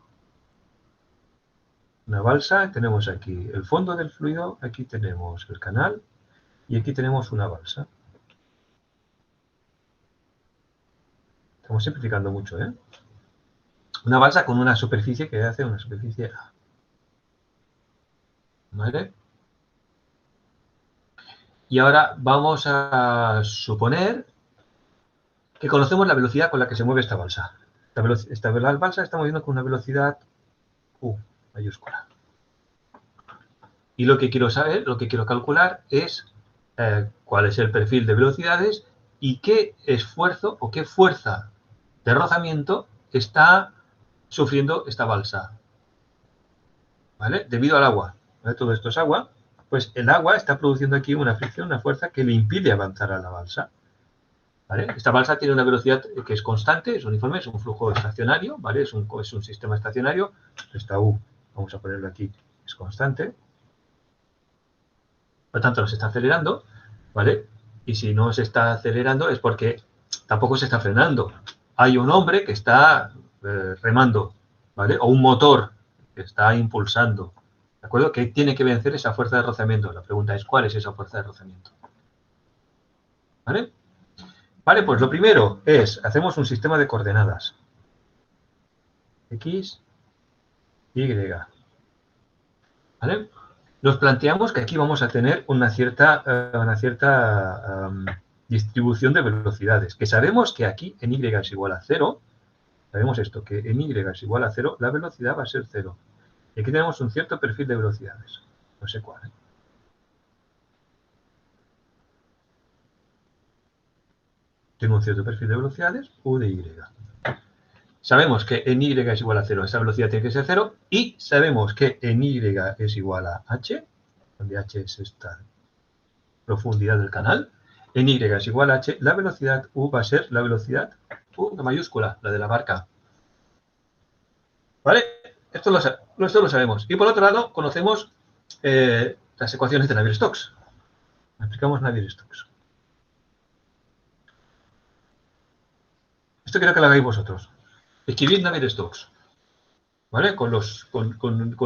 una balsa, tenemos aquí el fondo del fluido, aquí tenemos el canal y aquí tenemos una balsa. Estamos simplificando mucho, ¿eh? una balsa con una superficie que hace una superficie A. ¿Vale? Y ahora vamos a suponer que conocemos la velocidad con la que se mueve esta balsa. Esta balsa está moviendo con una velocidad U mayúscula. Y lo que quiero saber, lo que quiero calcular es cuál es el perfil de velocidades y qué esfuerzo o qué fuerza de rozamiento está sufriendo esta balsa. ¿Vale? Debido al agua. ¿Vale? Todo esto es agua. Pues el agua está produciendo aquí una fricción, una fuerza que le impide avanzar a la balsa. ¿Vale? Esta balsa tiene una velocidad que es constante, es uniforme, es un flujo estacionario, ¿vale? Es un sistema estacionario. Esta U, vamos a ponerlo aquí, es constante. Por lo tanto, no se está acelerando, ¿vale? Y si no se está acelerando es porque tampoco se está frenando. Hay un hombre que está remando, ¿vale? O un motor que está impulsando, ¿de acuerdo? Que tiene que vencer esa fuerza de rozamiento. La pregunta es, ¿cuál es esa fuerza de rozamiento? ¿Vale? Vale, pues lo primero es, hacemos un sistema de coordenadas. X, Y. ¿Vale? Nos planteamos que aquí vamos a tener una cierta distribución de velocidades, que sabemos que aquí en Y es igual a 0, sabemos esto, que en Y es igual a 0, la velocidad va a ser 0. Y aquí tenemos un cierto perfil de velocidades, no sé cuál. Tengo un cierto perfil de velocidades, U de Y. Sabemos que en Y es igual a 0, esa velocidad tiene que ser 0, y sabemos que en Y es igual a H, donde H es esta profundidad del canal, en Y es igual a H, la velocidad U va a ser la velocidad U de mayúscula, la de la barca. ¿Vale? Esto lo sabemos. Y por otro lado, conocemos las ecuaciones de Navier-Stokes. Aplicamos Navier-Stokes. Esto quiero que lo hagáis vosotros. Escribid Navier-Stokes. ¿Vale? Con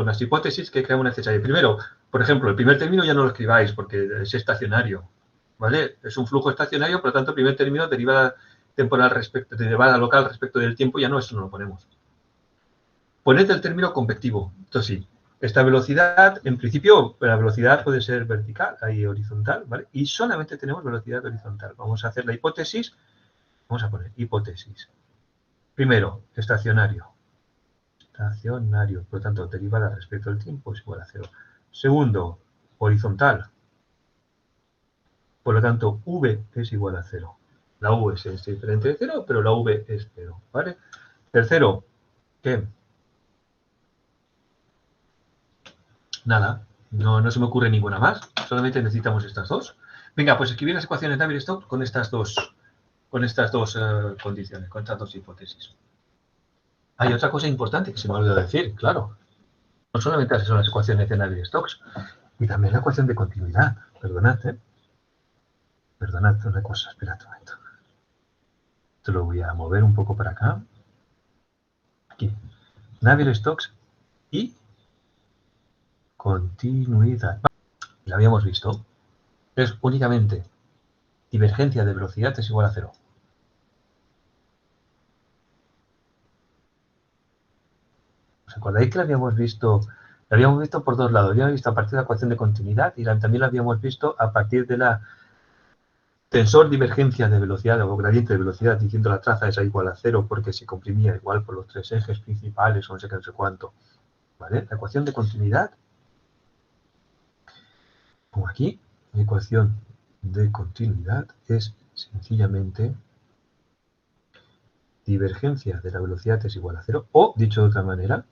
las hipótesis que creamos necesarias. Primero, por ejemplo, el primer término ya no lo escribáis porque es estacionario. ¿Vale? Es un flujo estacionario, por lo tanto, el primer término, derivada temporal derivada local respecto del tiempo, ya no, eso no lo ponemos. Poned el término convectivo. Entonces sí, esta velocidad, en principio, la velocidad puede ser vertical y horizontal, ¿vale? Y solamente tenemos velocidad horizontal. Vamos a hacer la hipótesis. Vamos a poner hipótesis. Primero, estacionario. Estacionario, por lo tanto, derivada respecto al tiempo es igual a 0. Segundo, horizontal. Por lo tanto, V es igual a 0. La U es diferente de 0, pero la V es 0, ¿vale? Tercero, ¿qué? Nada, no se me ocurre ninguna más. Solamente necesitamos estas dos. Venga, pues escribir las ecuaciones de Navier-Stokes con estas dos condiciones, con estas dos hipótesis. Hay otra cosa importante que se me olvidó decir, claro. No solamente son las ecuaciones de Navier-Stokes, y también la ecuación de continuidad. Perdonad, ¿eh? Perdonad una cosa, esperad un momento. Te lo voy a mover un poco para acá. Aquí. Navier-Stokes y continuidad. Lo habíamos visto. Es únicamente divergencia de velocidad es igual a 0. ¿Os acordáis que lo habíamos visto? Lo habíamos visto por dos lados. Lo habíamos visto a partir de la ecuación de continuidad y también lo habíamos visto a partir de la tensor divergencia de velocidad o gradiente de velocidad diciendo la traza es igual a 0 porque se comprimía igual por los tres ejes principales o no sé qué, no sé cuánto. ¿Vale? La ecuación de continuidad, como aquí, la ecuación de continuidad es sencillamente divergencia de la velocidad es igual a 0 o, dicho de otra manera,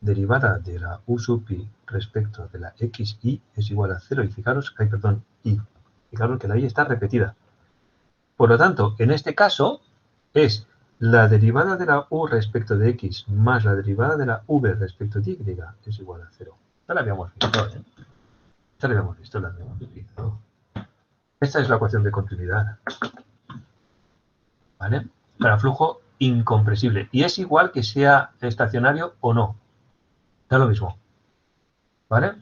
derivada de la u sub i respecto de la xi es igual a 0 y fijaros, fijaros que la i está repetida. Por lo tanto, en este caso es la derivada de la u respecto de x más la derivada de la v respecto de y es igual a 0. Ya la habíamos visto, ¿eh? Ya la habíamos visto, la habíamos visto. Esta es la ecuación de continuidad. ¿Vale? Para flujo incompresible. Y es igual que sea estacionario o no. Da lo mismo. ¿Vale?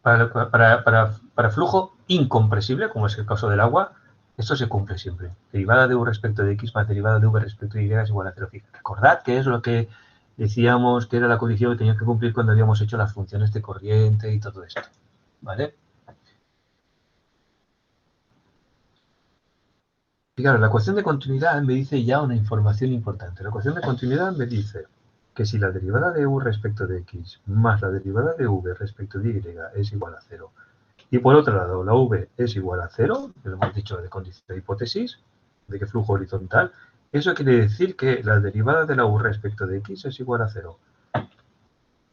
Para flujo incompresible, como es el caso del agua, Esto se cumple siempre. Derivada de u respecto de x más derivada de v respecto de y es igual a 0. Recordad que es lo que decíamos que era la condición que tenía que cumplir cuando habíamos hecho las funciones de corriente y todo esto. ¿Vale? Fijaros, la ecuación de continuidad me dice ya una información importante. La ecuación de continuidad me dice que si la derivada de u respecto de x más la derivada de v respecto de y es igual a 0, y por otro lado la v es igual a 0, que lo hemos dicho de condición de hipótesis, de que flujo horizontal, eso quiere decir que la derivada de la u respecto de x es igual a 0.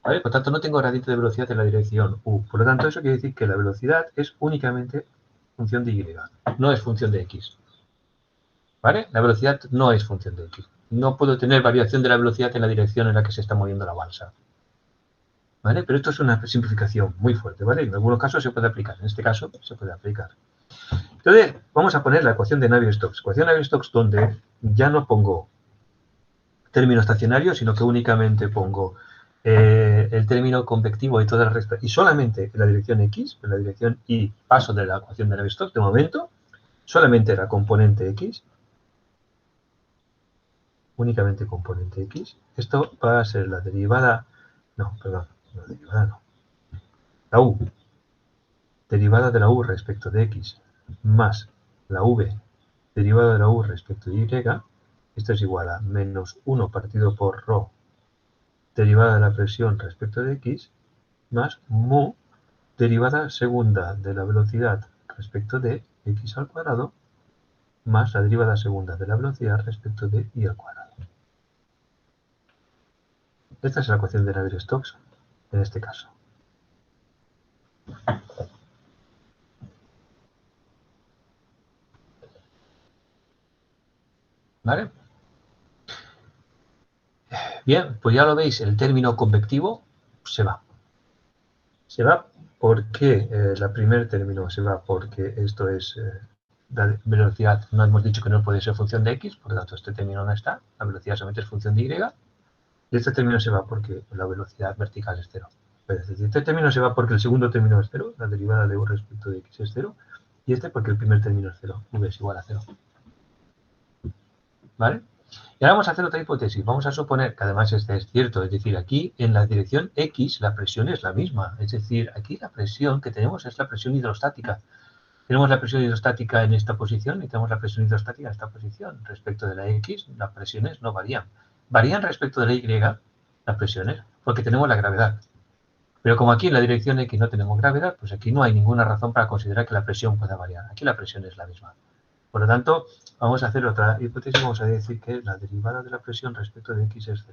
¿Vale? Por tanto, no tengo gradiente de velocidad en la dirección u. Por lo tanto, eso quiere decir que la velocidad es únicamente función de y, no es función de x. ¿Vale? La velocidad no es función de x. No puedo tener variación de la velocidad en la dirección en la que se está moviendo la balsa. ¿Vale? Pero esto es una simplificación muy fuerte, ¿vale? En algunos casos se puede aplicar, en este caso se puede aplicar. Entonces, vamos a poner la ecuación de Navier-Stokes. Ecuación de Navier-Stokes donde ya no pongo término estacionario, sino que únicamente pongo el término convectivo y toda la resta, y solamente en la dirección x, en la dirección y paso de la ecuación de Navier-Stokes, de momento, solamente la componente x, únicamente componente x. Esto va a ser la derivada, no, perdón, la derivada no, la u, derivada de la u respecto de x, más la v, derivada de la u respecto de y, esto es igual a menos 1 partido por ρ, derivada de la presión respecto de x, más mu, derivada segunda de la velocidad respecto de x al cuadrado, más la derivada segunda de la velocidad respecto de y al cuadrado. Esta es la ecuación de Navier-Stokes en este caso. ¿Vale? Bien, pues ya lo veis, el término convectivo se va. Se va porque el primer término se va porque esto es la velocidad, no hemos dicho que no puede ser función de x, por lo tanto este término no está, la velocidad solamente es función de y, y este término se va porque la velocidad vertical es 0. Es decir, este término se va porque el segundo término es 0, la derivada de u respecto de x es 0, y este porque el primer término es 0, v es igual a 0. ¿Vale? Y ahora vamos a hacer otra hipótesis. Vamos a suponer que además este es cierto, es decir, aquí en la dirección X la presión es la misma. Es decir, aquí la presión que tenemos es la presión hidrostática. Tenemos la presión hidrostática en esta posición y tenemos la presión hidrostática en esta posición. Respecto de la X, las presiones no varían. Varían respecto de la Y, las presiones, porque tenemos la gravedad. Pero como aquí en la dirección X no tenemos gravedad, pues aquí no hay ninguna razón para considerar que la presión pueda variar. Aquí la presión es la misma. Por lo tanto, vamos a hacer otra hipótesis, vamos a decir que la derivada de la presión respecto de x es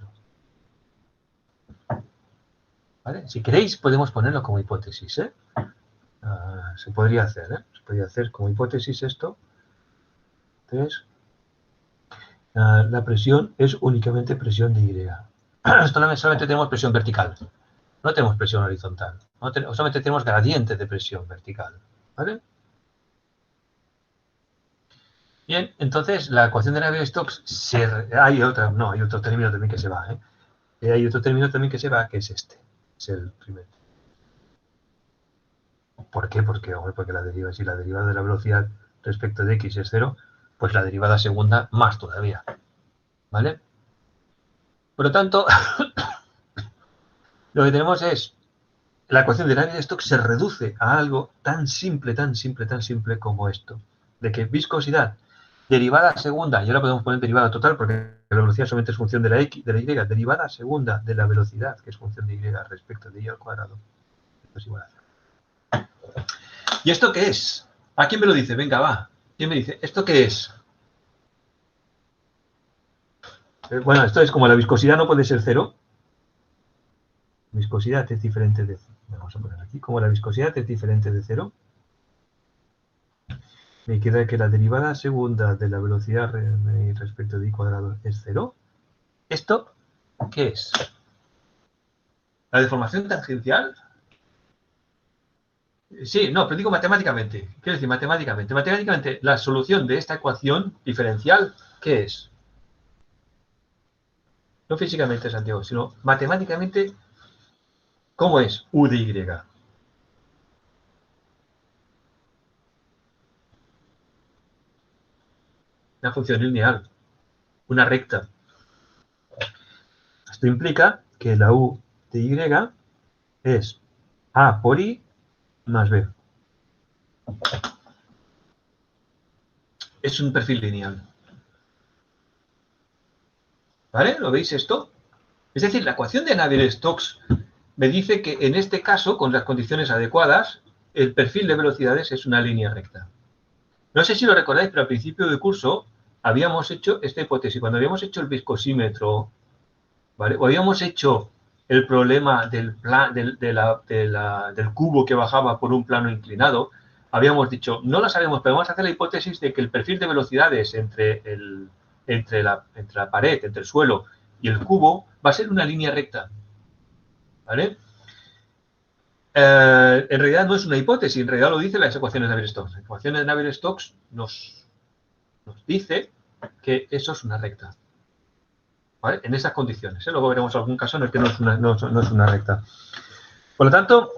0. ¿Vale? Si queréis, podemos ponerlo como hipótesis, ¿eh? Se podría hacer, ¿eh? Se podría hacer como hipótesis esto. Entonces, la presión es únicamente presión de Y. Solamente tenemos presión vertical, no tenemos presión horizontal. Solamente tenemos gradiente de presión vertical, ¿vale? Bien, entonces la ecuación de Navier-Stokes hay otro término también que se va, ¿eh? Y hay otro término también que se va, que es este. Es el primero. ¿Por qué? Porque si la derivada de la velocidad respecto de x es 0, pues la derivada segunda más todavía. ¿Vale? Por lo tanto, lo que tenemos es la ecuación de Navier-Stokes se reduce a algo tan simple como esto. De que viscosidad, derivada segunda, y ahora podemos poner derivada total porque la velocidad solamente es función de la x, de la y, derivada segunda de la velocidad, que es función de y respecto de y al cuadrado, es igual a 0. ¿Y esto qué es? ¿A quién me lo dice? Venga, va. ¿Quién me dice? ¿Esto qué es? Bueno, esto es como la viscosidad no puede ser 0. Viscosidad es diferente de 0. Vamos a poner aquí. Como la viscosidad es diferente de 0, me queda que la derivada segunda de la velocidad respecto de y cuadrado es 0. ¿Esto qué es? ¿La deformación tangencial? Sí, no, pero digo matemáticamente. Quiero decir, matemáticamente. Matemáticamente, la solución de esta ecuación diferencial, ¿qué es? No físicamente, Santiago, sino matemáticamente, ¿cómo es u de y? una función lineal, una recta. Esto implica que la u de y es a por i más b. Es un perfil lineal. ¿Vale? ¿Lo veis esto? Es decir, la ecuación de Navier-Stokes me dice que en este caso, con las condiciones adecuadas, el perfil de velocidades es una línea recta. No sé si lo recordáis, pero al principio del curso habíamos hecho esta hipótesis. Cuando habíamos hecho el viscosímetro, ¿vale? O habíamos hecho el problema del cubo que bajaba por un plano inclinado, habíamos dicho, no lo sabemos, pero vamos a hacer la hipótesis de que el perfil de velocidades entre la pared, entre el suelo y el cubo, va a ser una línea recta. ¿Vale? En realidad no es una hipótesis, en realidad lo dicen las ecuaciones de Navier-Stokes. Las ecuaciones de Navier-Stokes nos dice que eso es una recta. ¿Vale? En esas condiciones. Luego veremos algún caso en el que no es una recta. Por lo tanto,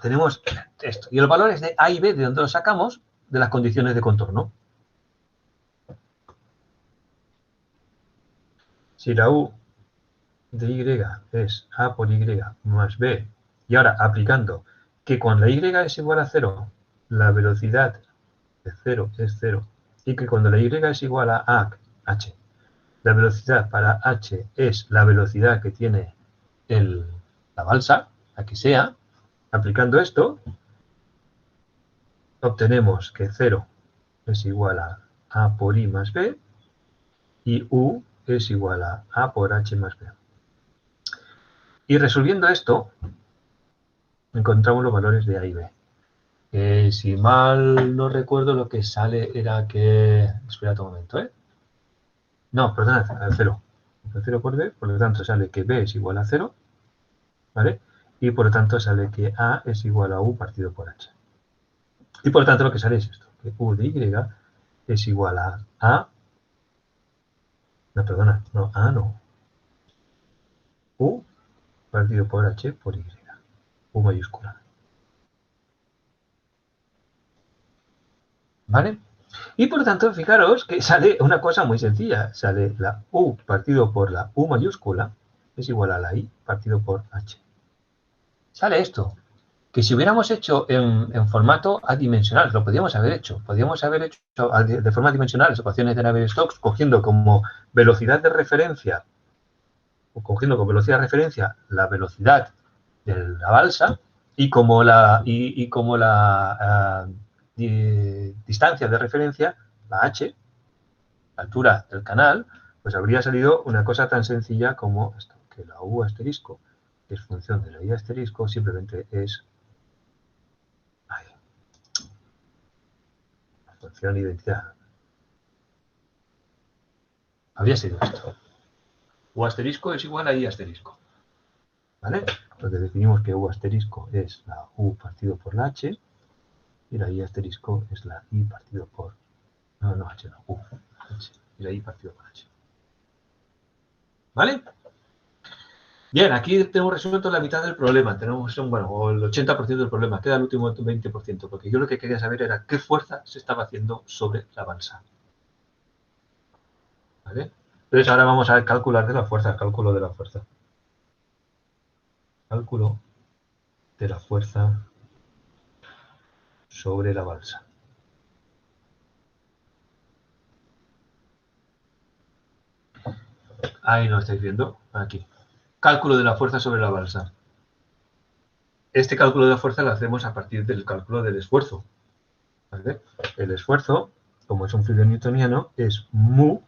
tenemos esto. Y los valores de A y B, ¿de dónde los sacamos? De las condiciones de contorno. Si la U de Y es A por Y más B, y ahora aplicando que cuando la Y es igual a 0, la velocidad de 0 es 0, y que cuando la Y es igual a H, la velocidad para H es la velocidad que tiene la balsa, la que sea, aplicando esto, obtenemos que 0 es igual a por I más B y U es igual a A por H más B. Y resolviendo esto, encontramos los valores de A y B. Si mal no recuerdo, lo que sale era que... Espera un momento, ¿eh? No, perdón, a 0. 0 por B, por lo tanto sale que B es igual a 0, ¿vale? Y por lo tanto sale que A es igual a U partido por H. Y por lo tanto lo que sale es esto, que U de Y es igual a... No, perdona, no, A no. U partido por H por Y. U mayúscula. ¿Vale? Y por lo tanto, fijaros que sale una cosa muy sencilla. Sale la U partido por la U mayúscula es igual a la I partido por H. Sale esto. Que si hubiéramos hecho en formato adimensional, lo podríamos haber hecho. Podríamos haber hecho de forma adimensional las ecuaciones de Navier-Stokes cogiendo como velocidad de referencia, o cogiendo como velocidad de referencia la velocidad de la balsa y como la distancia de referencia, la H, la altura del canal, pues habría salido una cosa tan sencilla como esto, que la U asterisco, que es función de la I asterisco, simplemente es la función identidad. Habría sido esto. U asterisco es igual a I asterisco. ¿Vale? Porque definimos que U asterisco es la U partido por la H y la I asterisco es la I partido por... No, H no, U. H, y la I partido por H. ¿Vale? Bien, aquí tenemos resuelto la mitad del problema. Tenemos, bueno, o el 80% del problema. Queda el último 20%, porque yo lo que quería saber era qué fuerza se estaba haciendo sobre la balsa. ¿Vale? Entonces ahora vamos a calcular de la fuerza, cálculo de la fuerza. Cálculo de la fuerza sobre la balsa. Ahí lo estáis viendo, aquí. Cálculo de la fuerza sobre la balsa. Este cálculo de la fuerza lo hacemos a partir del cálculo del esfuerzo. ¿Vale? El esfuerzo, como es un fluido newtoniano, es mu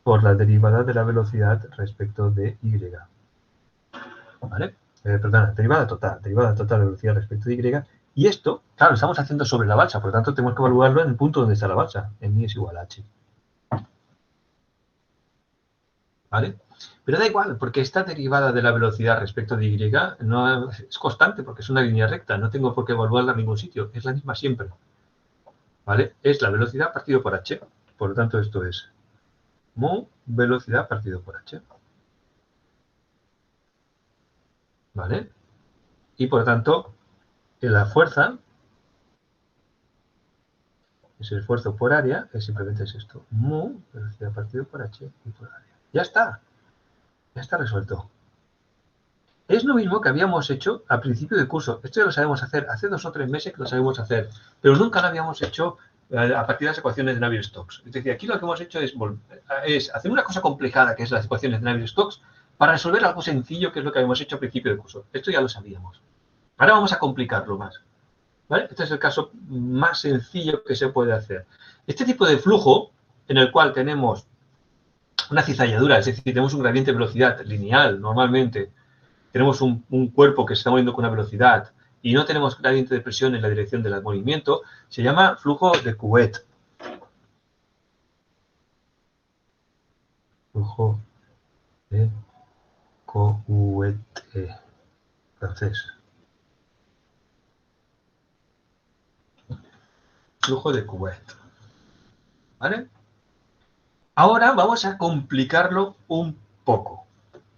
por la derivada de la velocidad respecto de y. ¿Vale? Perdona, derivada total de velocidad respecto de y. Y esto, claro, lo estamos haciendo sobre la balsa, por lo tanto tenemos que evaluarlo en el punto donde está la balsa, en I es igual a H. ¿Vale? Pero da igual, porque esta derivada de la velocidad respecto de Y no es constante, porque es una línea recta, no tengo por qué evaluarla en ningún sitio, es la misma siempre. ¿Vale? Es la velocidad partido por H. Por lo tanto, esto es mu velocidad partido por H. ¿Vale? Y por lo tanto, la fuerza es el esfuerzo por área, que simplemente es esto. Mu, velocidad partido por h y por área. Ya está resuelto. Es lo mismo que habíamos hecho al principio del curso. Esto ya lo sabemos hacer. Hace 2 o 3 meses que lo sabemos hacer, pero nunca lo habíamos hecho a partir de las ecuaciones de Navier-Stokes. Es decir, aquí lo que hemos hecho es hacer una cosa complejada, que es las ecuaciones de Navier-Stokes, para resolver algo sencillo, que es lo que habíamos hecho al principio del curso. Esto ya lo sabíamos. Ahora vamos a complicarlo más. ¿Vale? Este es el caso más sencillo que se puede hacer. Este tipo de flujo, en el cual tenemos una cizalladura, es decir, tenemos un gradiente de velocidad lineal normalmente, tenemos un cuerpo que se está moviendo con una velocidad y no tenemos gradiente de presión en la dirección del movimiento, se llama flujo de Couette. Flujo de Couette, francés. Flujo de Couette. ¿Vale? Ahora vamos a complicarlo un poco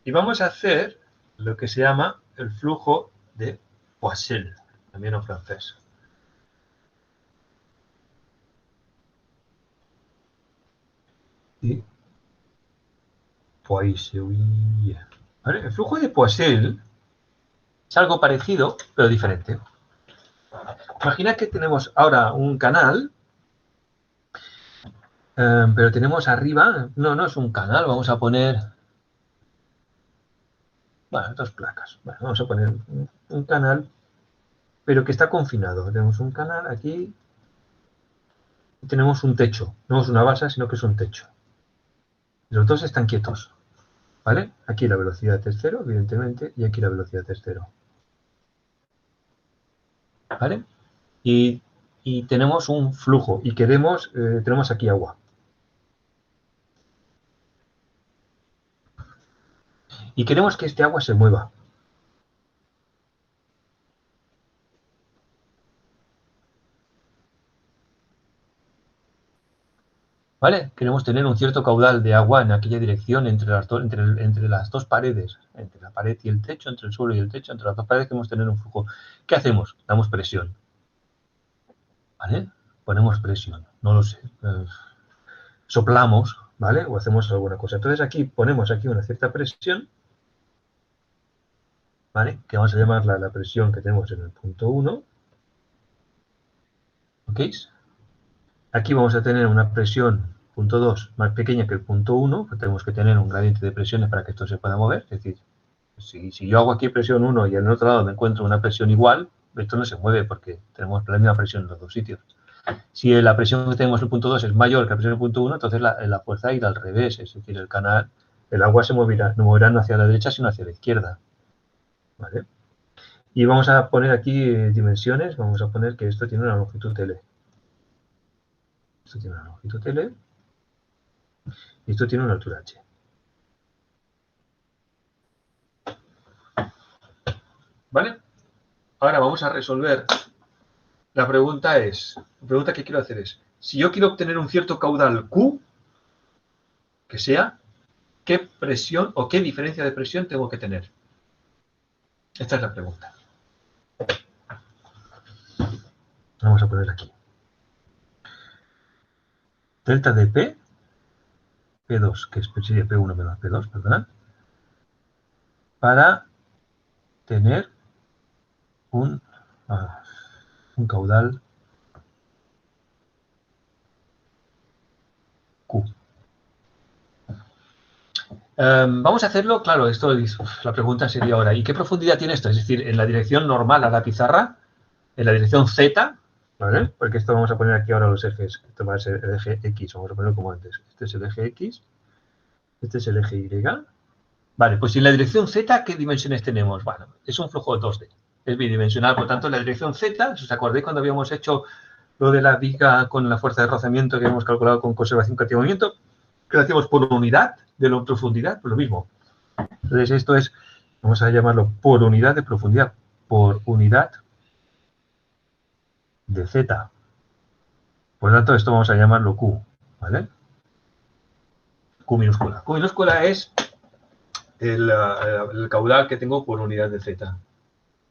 y vamos a hacer lo que se llama el flujo de Poiseuille, también en francés. Y Poiseuille. ¿Vale? El flujo de Poiseuille es algo parecido, pero diferente. Imagina que tenemos ahora un canal, pero tenemos arriba, no es un canal, vamos a poner, bueno, 2 placas. Bueno, vamos a poner un canal, pero que está confinado. Tenemos un canal aquí y tenemos un techo. No es una base, sino que es un techo. Los dos están quietos, ¿vale? Aquí la velocidad es 0, evidentemente, y aquí la velocidad es 0. ¿Vale? Y tenemos un flujo y tenemos aquí agua. Y queremos que este agua se mueva. ¿Vale? Queremos tener un cierto caudal de agua en aquella dirección entre las dos paredes, entre la pared y el techo, entre el suelo y el techo, entre las dos paredes queremos tener un flujo. ¿Qué hacemos? Damos presión. ¿Vale? Ponemos presión, no lo sé. Soplamos, ¿vale? O hacemos alguna cosa. Entonces aquí ponemos aquí una cierta presión, ¿vale? Que vamos a llamarla la presión que tenemos en el punto 1. ¿Ok? Aquí vamos a tener una presión punto 2 más pequeña que el punto 1, pues tenemos que tener un gradiente de presiones para que esto se pueda mover. Es decir, si yo hago aquí presión 1 y en el otro lado me encuentro una presión igual, esto no se mueve porque tenemos la misma presión en los dos sitios. Si la presión que tenemos en el punto 2 es mayor que la presión en el punto 1, entonces la fuerza irá al revés. Es decir, el agua se moverá, no moverá no hacia la derecha, sino hacia la izquierda. ¿Vale? Y vamos a poner aquí dimensiones. Vamos a poner que esto tiene una longitud L. Esto tiene una longitud L. Y esto tiene una altura H. ¿Vale? Ahora vamos a resolver. La pregunta que quiero hacer es, si yo quiero obtener un cierto caudal Q, que sea, ¿qué presión o qué diferencia de presión tengo que tener? Esta es la pregunta. Vamos a poner aquí. Delta de P, P2, que sería P1 menos P2, perdón, para tener un caudal Q. Vamos a hacerlo, claro, la pregunta sería ahora, ¿y qué profundidad tiene esto? Es decir, en la dirección normal a la pizarra, en la dirección Z, ¿vale? Porque esto vamos a poner aquí ahora los ejes, esto va a ser el eje X, vamos a ponerlo como antes. Este es el eje X, este es el eje Y. Vale, pues en la dirección Z, ¿qué dimensiones tenemos? Bueno, es un flujo 2D, es bidimensional, por tanto, en la dirección Z, si os acordáis cuando habíamos hecho lo de la viga con la fuerza de rozamiento que habíamos calculado con conservación cantidad de movimiento, que lo hacíamos por unidad de la profundidad, pues lo mismo. Entonces esto es, vamos a llamarlo por unidad de profundidad, por unidad de Z. Por lo tanto, esto vamos a llamarlo Q, ¿vale? Q minúscula. Q minúscula es el caudal que tengo por unidad de Z,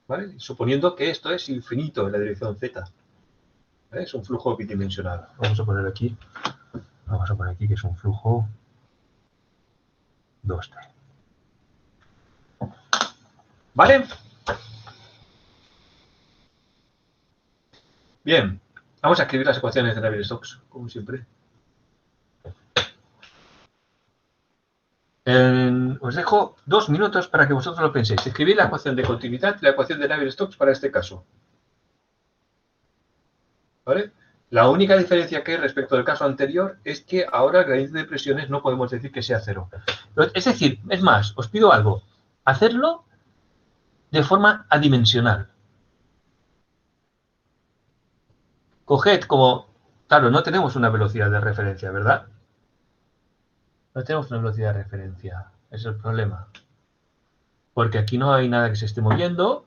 ¿vale? Suponiendo que esto es infinito en la dirección Z. ¿vale? Es un flujo bidimensional. Vamos a poner aquí que es un flujo 2D. ¿Vale? Bien, vamos a escribir las ecuaciones de Navier-Stokes, como siempre. Os dejo 2 minutos para que vosotros lo penséis. Escribid la ecuación de continuidad y la ecuación de Navier-Stokes para este caso. ¿Vale? La única diferencia que hay respecto del caso anterior es que ahora el gradiente de presiones no podemos decir que sea cero. Es decir, es más, os pido algo. Hacerlo de forma adimensional. Coged como... Claro, no tenemos una velocidad de referencia, ¿verdad? No tenemos una velocidad de referencia. Ese es el problema. Porque aquí no hay nada que se esté moviendo.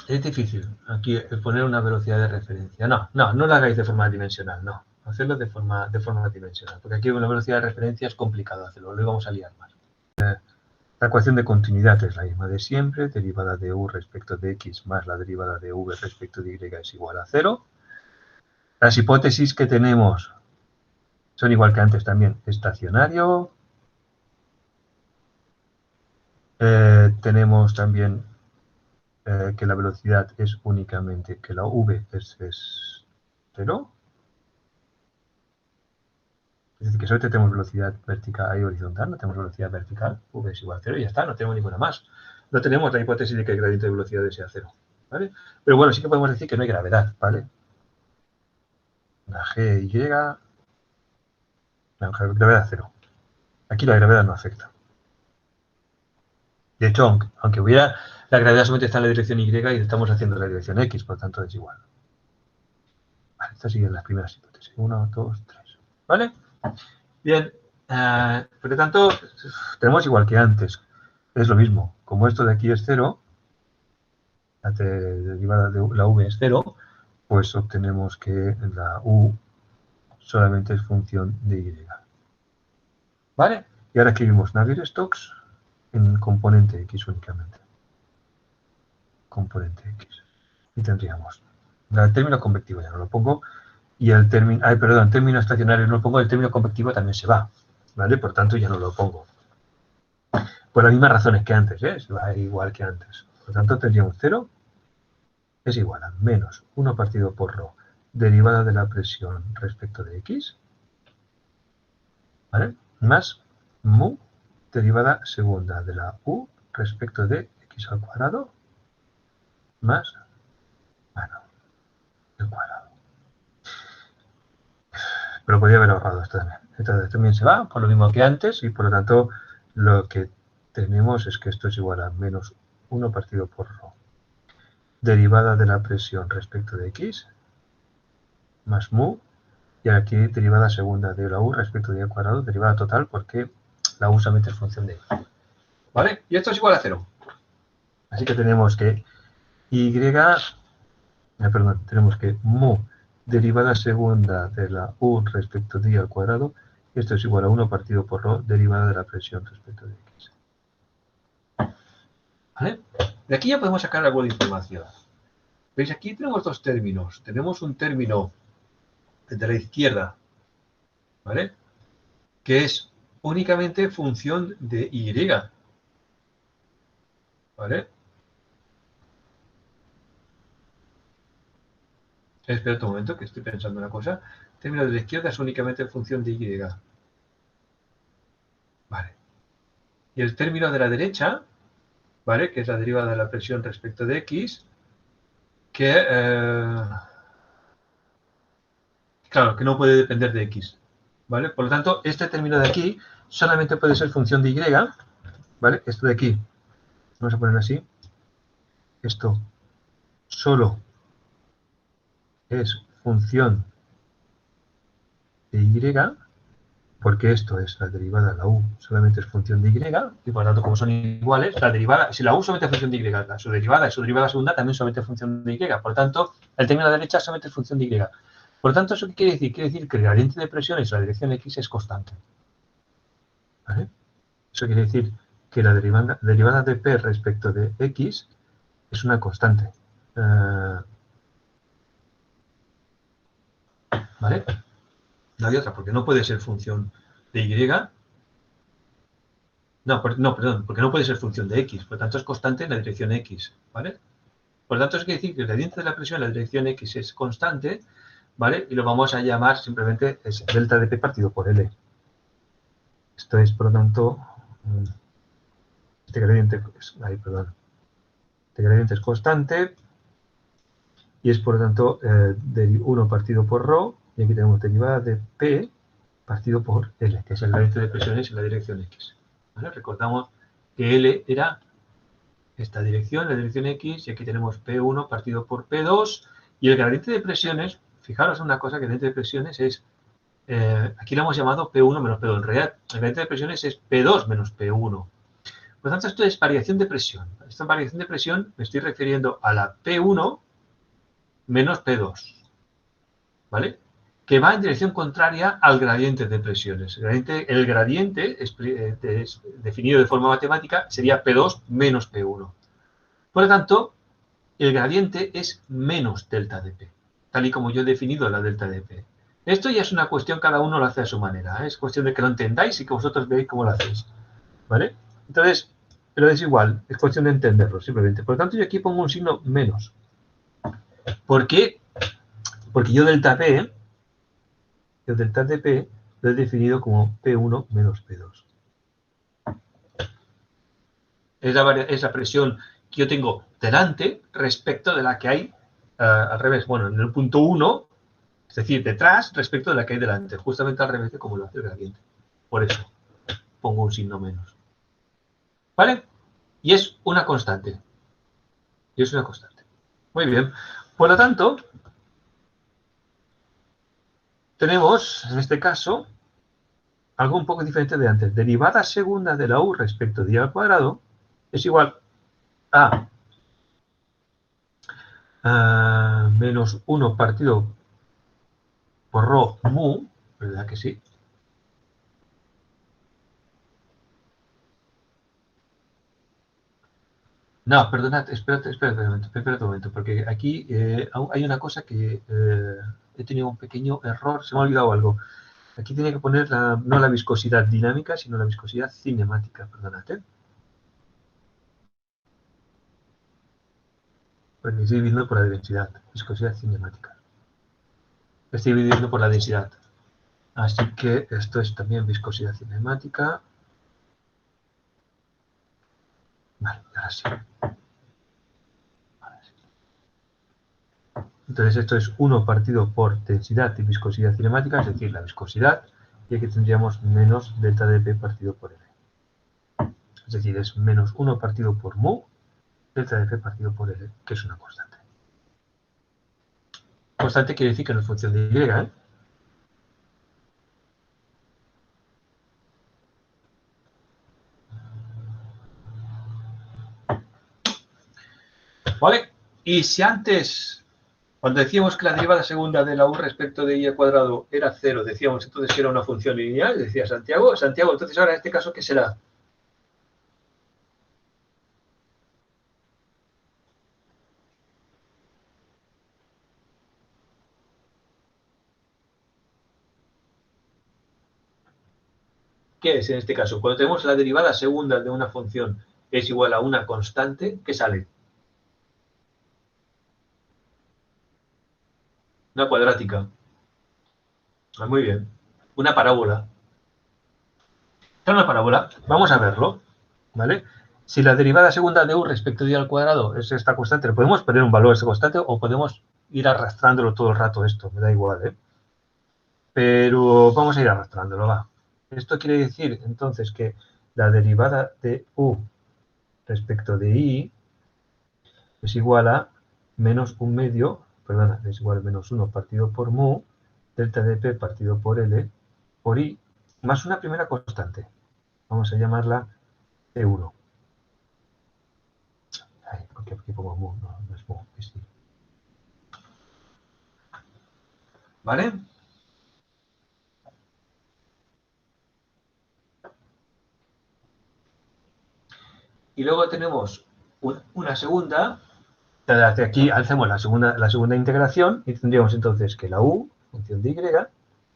Es difícil aquí poner una velocidad de referencia. No lo hagáis de forma dimensional, no. Hacerlo de forma dimensional. Porque aquí una velocidad de referencia es complicado hacerlo, lo vamos a liar más. La ecuación de continuidad es la misma de siempre. Derivada de u respecto de x más la derivada de v respecto de y es igual a 0. Las hipótesis que tenemos son igual que antes también. Estacionario. Tenemos también que la velocidad es únicamente que la v es 0. Es decir, que solo tenemos velocidad vertical y horizontal, no tenemos velocidad vertical, v es igual a 0 y ya está, no tenemos ninguna más. No tenemos la hipótesis de que el gradiente de velocidad sea 0, ¿vale? Pero bueno, sí que podemos decir que no hay gravedad, ¿vale? La g y la gravedad 0. Aquí la gravedad no afecta. De hecho, aunque hubiera, la gravedad solamente está en la dirección y estamos haciendo la dirección x, por lo tanto es igual. Vale, estas siguen las primeras hipótesis. 1, 2, 3. ¿Vale? Bien, por lo tanto, tenemos igual que antes. Es lo mismo. Como esto de aquí es 0, la derivada de la v es 0, pues obtenemos que la u solamente es función de y. ¿Vale? Y ahora escribimos Navier-Stokes en componente x únicamente. Componente x. Y tendríamos el término convectivo, ya no lo pongo, y el término, término estacionario no lo pongo, el término convectivo también se va, ¿vale? Por tanto, ya no lo pongo. Por las mismas razones que antes, ¿eh? Se va igual que antes. Por tanto, tendríamos 0 es igual a menos 1 partido por ρ derivada de la presión respecto de x, ¿vale? Más mu derivada segunda de la u respecto de x al cuadrado más, bueno, el cuadrado. Pero podría haber ahorrado esto también. Entonces también se va, por lo mismo que antes, y por lo tanto lo que tenemos es que esto es igual a menos 1 partido por ρ derivada de la presión respecto de x más mu, y aquí derivada segunda de la u respecto de y al cuadrado, derivada total porque la u solamente es función de y. ¿Vale? Y esto es igual a 0. Así que tenemos que tenemos que mu derivada segunda de la u respecto de y al cuadrado, y esto es igual a 1 partido por ρ derivada de la presión respecto de x. ¿Vale? De aquí ya podemos sacar algo de información. ¿Veis? Aquí tenemos dos términos. Tenemos un término de la izquierda, ¿vale? Que es únicamente función de y, ¿vale? Espera un momento que estoy pensando una cosa. El término de la izquierda es únicamente función de y. Vale. Y el término de la derecha, ¿vale? Que es la derivada de la presión respecto de x, que, claro, que no puede depender de x, ¿vale? Por lo tanto, este término de aquí solamente puede ser función de y, ¿vale? Esto de aquí, vamos a poner así, esto solo es función de y, porque esto es la derivada de la u, solamente es función de y, y por lo tanto, como son iguales, la derivada, si la u solamente es función de y, su derivada segunda también solamente es función de y, por lo tanto, el término de la derecha solamente es función de y. Por lo tanto, ¿eso qué quiere decir? Quiere decir que el gradiente de presiones en la dirección x es constante. ¿Vale? Eso quiere decir que la derivada de p respecto de x es una constante. ¿Vale? No hay otra, porque no puede ser función de Y. No, perdón, porque no puede ser función de X. Por lo tanto, es constante en la dirección X. ¿Vale? Por lo tanto, eso quiere decir que el gradiente de la presión en la dirección X es constante, ¿vale? Y lo vamos a llamar simplemente es delta de P partido por L. Esto es, por lo tanto, este gradiente, perdón, este gradiente es constante y es, por lo tanto, 1 partido por ρ, y aquí tenemos derivada de P partido por L, que es el gradiente de presiones en la dirección X. ¿Vale? Recordamos que L era esta dirección, la dirección X, y aquí tenemos P1 partido por P2, y el gradiente de presiones, fijaros en una cosa, que el gradiente de presiones es, aquí lo hemos llamado P1 menos P2, en realidad el gradiente de presiones es P2 menos P1. Por lo tanto, esto es variación de presión. Esta variación de presión me estoy refiriendo a la P1 menos P2, ¿vale? Que va en dirección contraria al gradiente de presiones. El gradiente es definido de forma matemática, sería P2 menos P1. Por lo tanto, el gradiente es menos delta de P, tal y como yo he definido la delta de P. Esto ya es una cuestión, cada uno lo hace a su manera. Es cuestión de que lo entendáis y que vosotros veáis cómo lo hacéis. ¿Vale? Entonces, pero es igual, es cuestión de entenderlo, simplemente. Por lo tanto, yo aquí pongo un signo menos. ¿Por qué? Porque yo delta P, lo he definido como P1 menos P2. Es la presión que yo tengo delante respecto de la que hay al revés. Bueno, en el punto 1, es decir, detrás respecto de la que hay delante. Justamente al revés de como lo hace el gradiente. Por eso pongo un signo menos. ¿Vale? Y es una constante. Muy bien. Por lo tanto, tenemos, en este caso, algo un poco diferente de antes. Derivada segunda de la u respecto de y al cuadrado es igual a menos 1 partido por ρ mu, ¿verdad que sí? No, perdonad, espérate un momento, porque aquí hay una cosa que he tenido un pequeño error, se me ha olvidado algo. Aquí tiene que poner no la viscosidad dinámica, sino la viscosidad cinemática, perdonad, porque estoy dividiendo por la densidad, viscosidad cinemática. Estoy dividiendo por la densidad. Así que esto es también viscosidad cinemática. Vale, ahora sí. Entonces esto es 1 partido por densidad y viscosidad cinemática, es decir, la viscosidad, y aquí tendríamos menos delta de P partido por L. Es decir, es menos 1 partido por mu, delta de P partido por L, que es una constante. Constante quiere decir que no es función de Y, ¿eh? ¿Vale? Y si antes, cuando decíamos que la derivada segunda de la u respecto de y al cuadrado era 0, decíamos entonces que era una función lineal, decía Santiago. Santiago, entonces ahora en este caso, ¿qué será? ¿Qué es en este caso? Cuando tenemos la derivada segunda de una función es igual a una constante, ¿qué sale? Una cuadrática. Muy bien. Una parábola. ¿Es una parábola? Vamos a verlo. ¿Vale? Si la derivada segunda de u respecto de y al cuadrado es esta constante, le podemos poner un valor a esa constante o podemos ir arrastrándolo todo el rato esto, me da igual, ¿eh? Pero vamos a ir arrastrándolo, va. Esto quiere decir entonces que la derivada de u respecto de i es igual a menos un medio, perdona, es igual a menos 1 partido por mu, delta de p partido por l, por i, más una primera constante. Vamos a llamarla E1. Ay, porque aquí pongo mu, no es mu, es i. ¿Vale? Y luego tenemos una segunda, Desde aquí hacemos la segunda integración y tendríamos entonces que la u, función de y,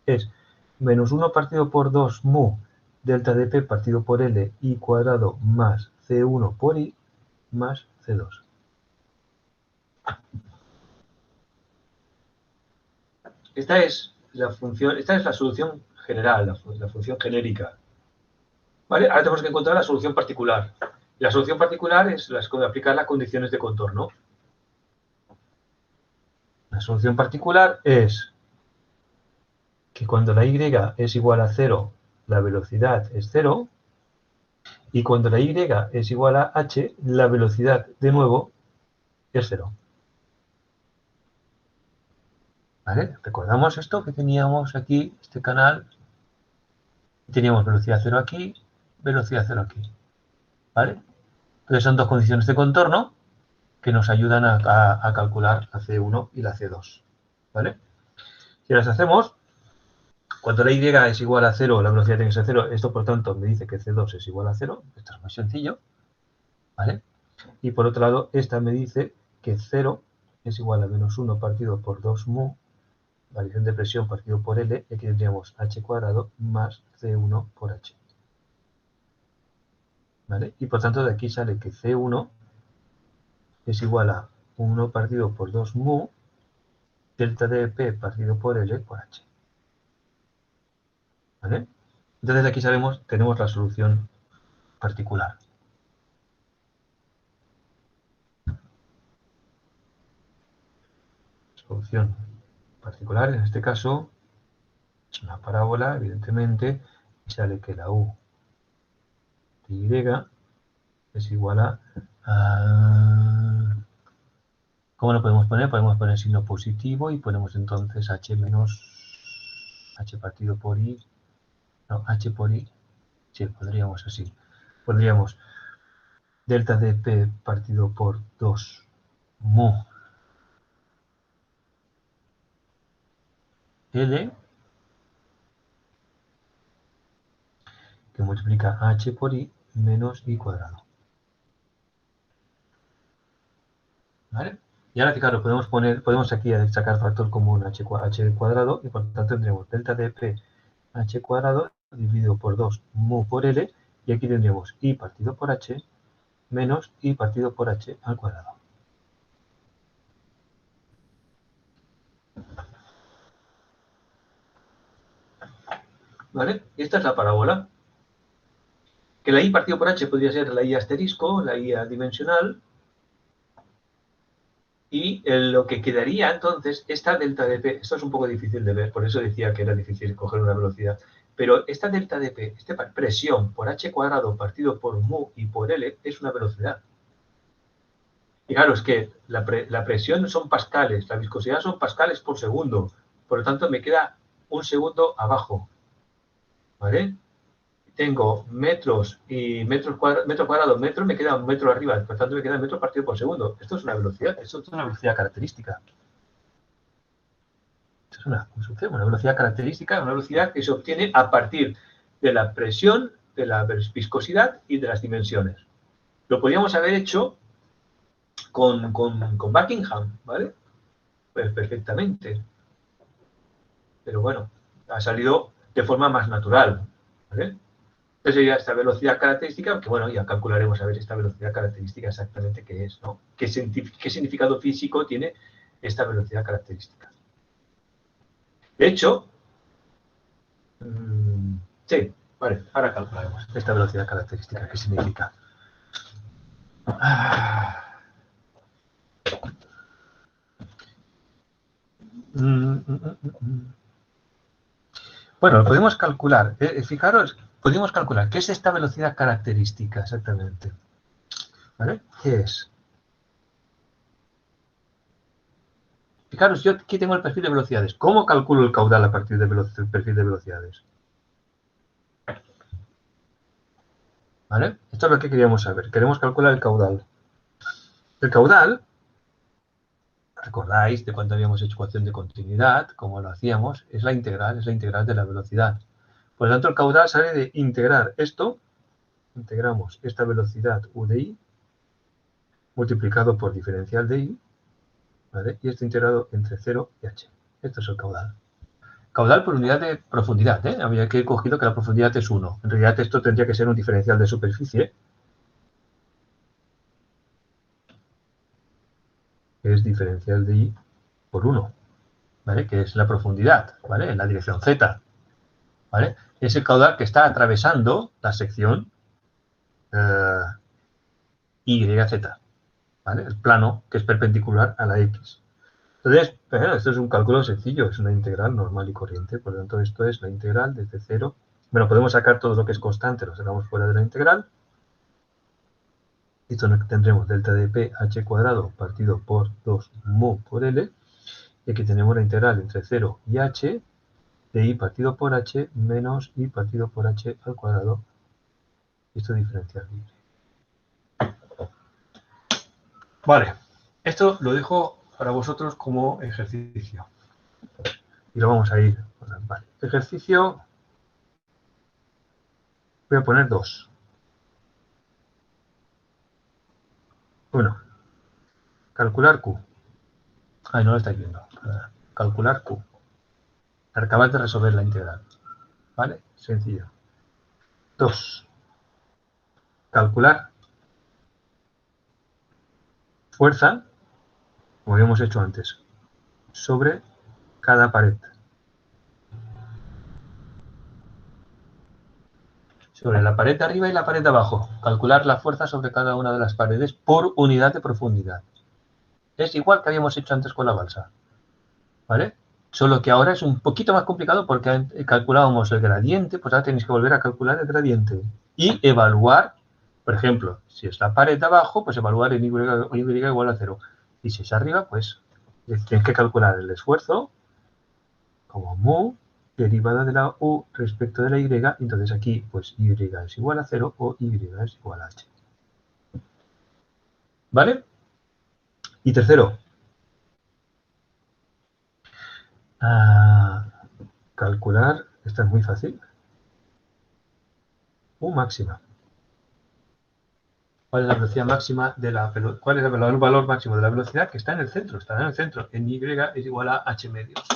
es menos 1 partido por 2 mu delta de p partido por l i cuadrado más c1 por i más c2. Esta es la solución general, la función genérica. ¿Vale? Ahora tenemos que encontrar la solución particular. La solución particular es aplicar las condiciones de contorno. La solución particular es que cuando la y es igual a 0, la velocidad es 0, y cuando la y es igual a h, la velocidad, de nuevo, es 0. ¿Vale? Recordamos esto que teníamos aquí, este canal, teníamos velocidad 0 aquí, velocidad 0 aquí. ¿Vale? Entonces son dos condiciones de contorno que nos ayudan a calcular la C1 y la C2. ¿Vale? Si las hacemos, cuando la y es igual a 0, la velocidad tiene que ser 0, esto por tanto me dice que C2 es igual a 0, esto es muy sencillo, ¿vale? Y por otro lado, esta me dice que 0 es igual a menos 1 partido por 2 mu, variación de presión partido por L, y aquí tendríamos h cuadrado más C1 por h. ¿Vale? Y por tanto de aquí sale que C1 es igual a 1 partido por 2 mu delta de P partido por L por h. ¿Vale? Entonces de aquí tenemos la solución particular. Solución particular, en este caso, es una parábola, evidentemente, y sale que la u de y es igual a... ¿cómo lo podemos poner? Podemos poner signo positivo y ponemos entonces h menos h partido por i, no, h por i, sí, podríamos así. Pondríamos delta de p partido por 2 mu L, que multiplica h por i menos i cuadrado. ¿Vale? Y ahora, fijaros, podemos aquí sacar factor común h cuadrado y por tanto tendremos delta de p h cuadrado dividido por 2 mu por L y aquí tendríamos i partido por h menos i partido por h al cuadrado. ¿Vale? Y esta es la parábola. Que la i partido por h podría ser la i asterisco, la i adimensional, y lo que quedaría entonces, esta delta de p, esto es un poco difícil de ver, por eso decía que era difícil coger una velocidad, pero esta delta de p, esta presión por h cuadrado partido por mu y por L, es una velocidad. Y claro, es que la presión son pascales, la viscosidad son pascales por segundo, por lo tanto me queda un segundo abajo, ¿vale? Tengo metros y metro cuadrado, metro, me queda un metro arriba, por tanto me queda un metro partido por segundo. Esto es una velocidad, esto es una velocidad característica. Esto es una velocidad característica, una velocidad que se obtiene a partir de la presión, de la viscosidad y de las dimensiones. Lo podríamos haber hecho con Buckingham, ¿vale? Pues perfectamente. Pero bueno, ha salido de forma más natural, ¿vale? Entonces sería esta velocidad característica, que bueno, ya calcularemos a ver esta velocidad característica exactamente qué es, ¿no? ¿Qué significado físico tiene esta velocidad característica? De hecho, sí, vale, ahora calcularemos esta velocidad característica, ¿qué significa? Bueno, lo podemos calcular. Fijaros, podemos calcular qué es esta velocidad característica exactamente. ¿Vale? ¿Qué es? Fijaros, yo aquí tengo el perfil de velocidades. ¿Cómo calculo el caudal a partir del perfil de velocidades? ¿Vale? Esto es lo que queríamos saber. Queremos calcular el caudal. El caudal, recordáis de cuando habíamos hecho ecuación de continuidad, como lo hacíamos, es la integral de la velocidad. Por lo tanto, el caudal sale de integrar esto, integramos esta velocidad u de i, multiplicado por diferencial de I, ¿vale? Y esto integrado entre 0 y h. Esto es el caudal. Caudal por unidad de profundidad, ¿eh? Había que cogido que la profundidad es 1. En realidad esto tendría que ser un diferencial de superficie, que es diferencial de I por 1, ¿vale? Que es la profundidad, ¿vale? En la dirección Z, ¿vale? Es el caudal que está atravesando la sección YZ, ¿vale? El plano que es perpendicular a la X. Entonces, esto es un cálculo sencillo, es una integral normal y corriente, por lo tanto esto es la integral desde 0. Bueno, podemos sacar todo lo que es constante, lo sacamos fuera de la integral. Esto tendremos delta de p h cuadrado partido por 2 mu por L. Y aquí tenemos la integral entre 0 y h de I partido por h menos I partido por h al cuadrado. Esto es diferencial libre. Vale, esto lo dejo para vosotros como ejercicio. Y lo vamos a ir. Vale. Ejercicio. Voy a poner 2. 1. Calcular Q. Ay, no lo estáis viendo. Calcular Q. Acabas de resolver la integral. ¿Vale? Sencillo. 2. Calcular fuerza, como habíamos hecho antes, sobre cada pared. Sobre la pared de arriba y la pared de abajo. Calcular la fuerza sobre cada una de las paredes por unidad de profundidad. Es igual que habíamos hecho antes con la balsa. ¿Vale? Solo que ahora es un poquito más complicado porque calculábamos el gradiente, pues ahora tenéis que volver a calcular el gradiente. Y evaluar, por ejemplo, si es la pared de abajo, pues evaluar en y igual a 0. Y si es arriba, pues tienes que calcular el esfuerzo como mu derivada de la u respecto de la y. Entonces aquí, pues y es igual a 0 o y es igual a h. ¿Vale? Y tercero, calcular, esta es muy fácil, u máxima. ¿Cuál es la velocidad máxima de la velocidad? ¿Cuál es el valor máximo de la velocidad que está en el centro? Está en el centro. En y es igual a h medios.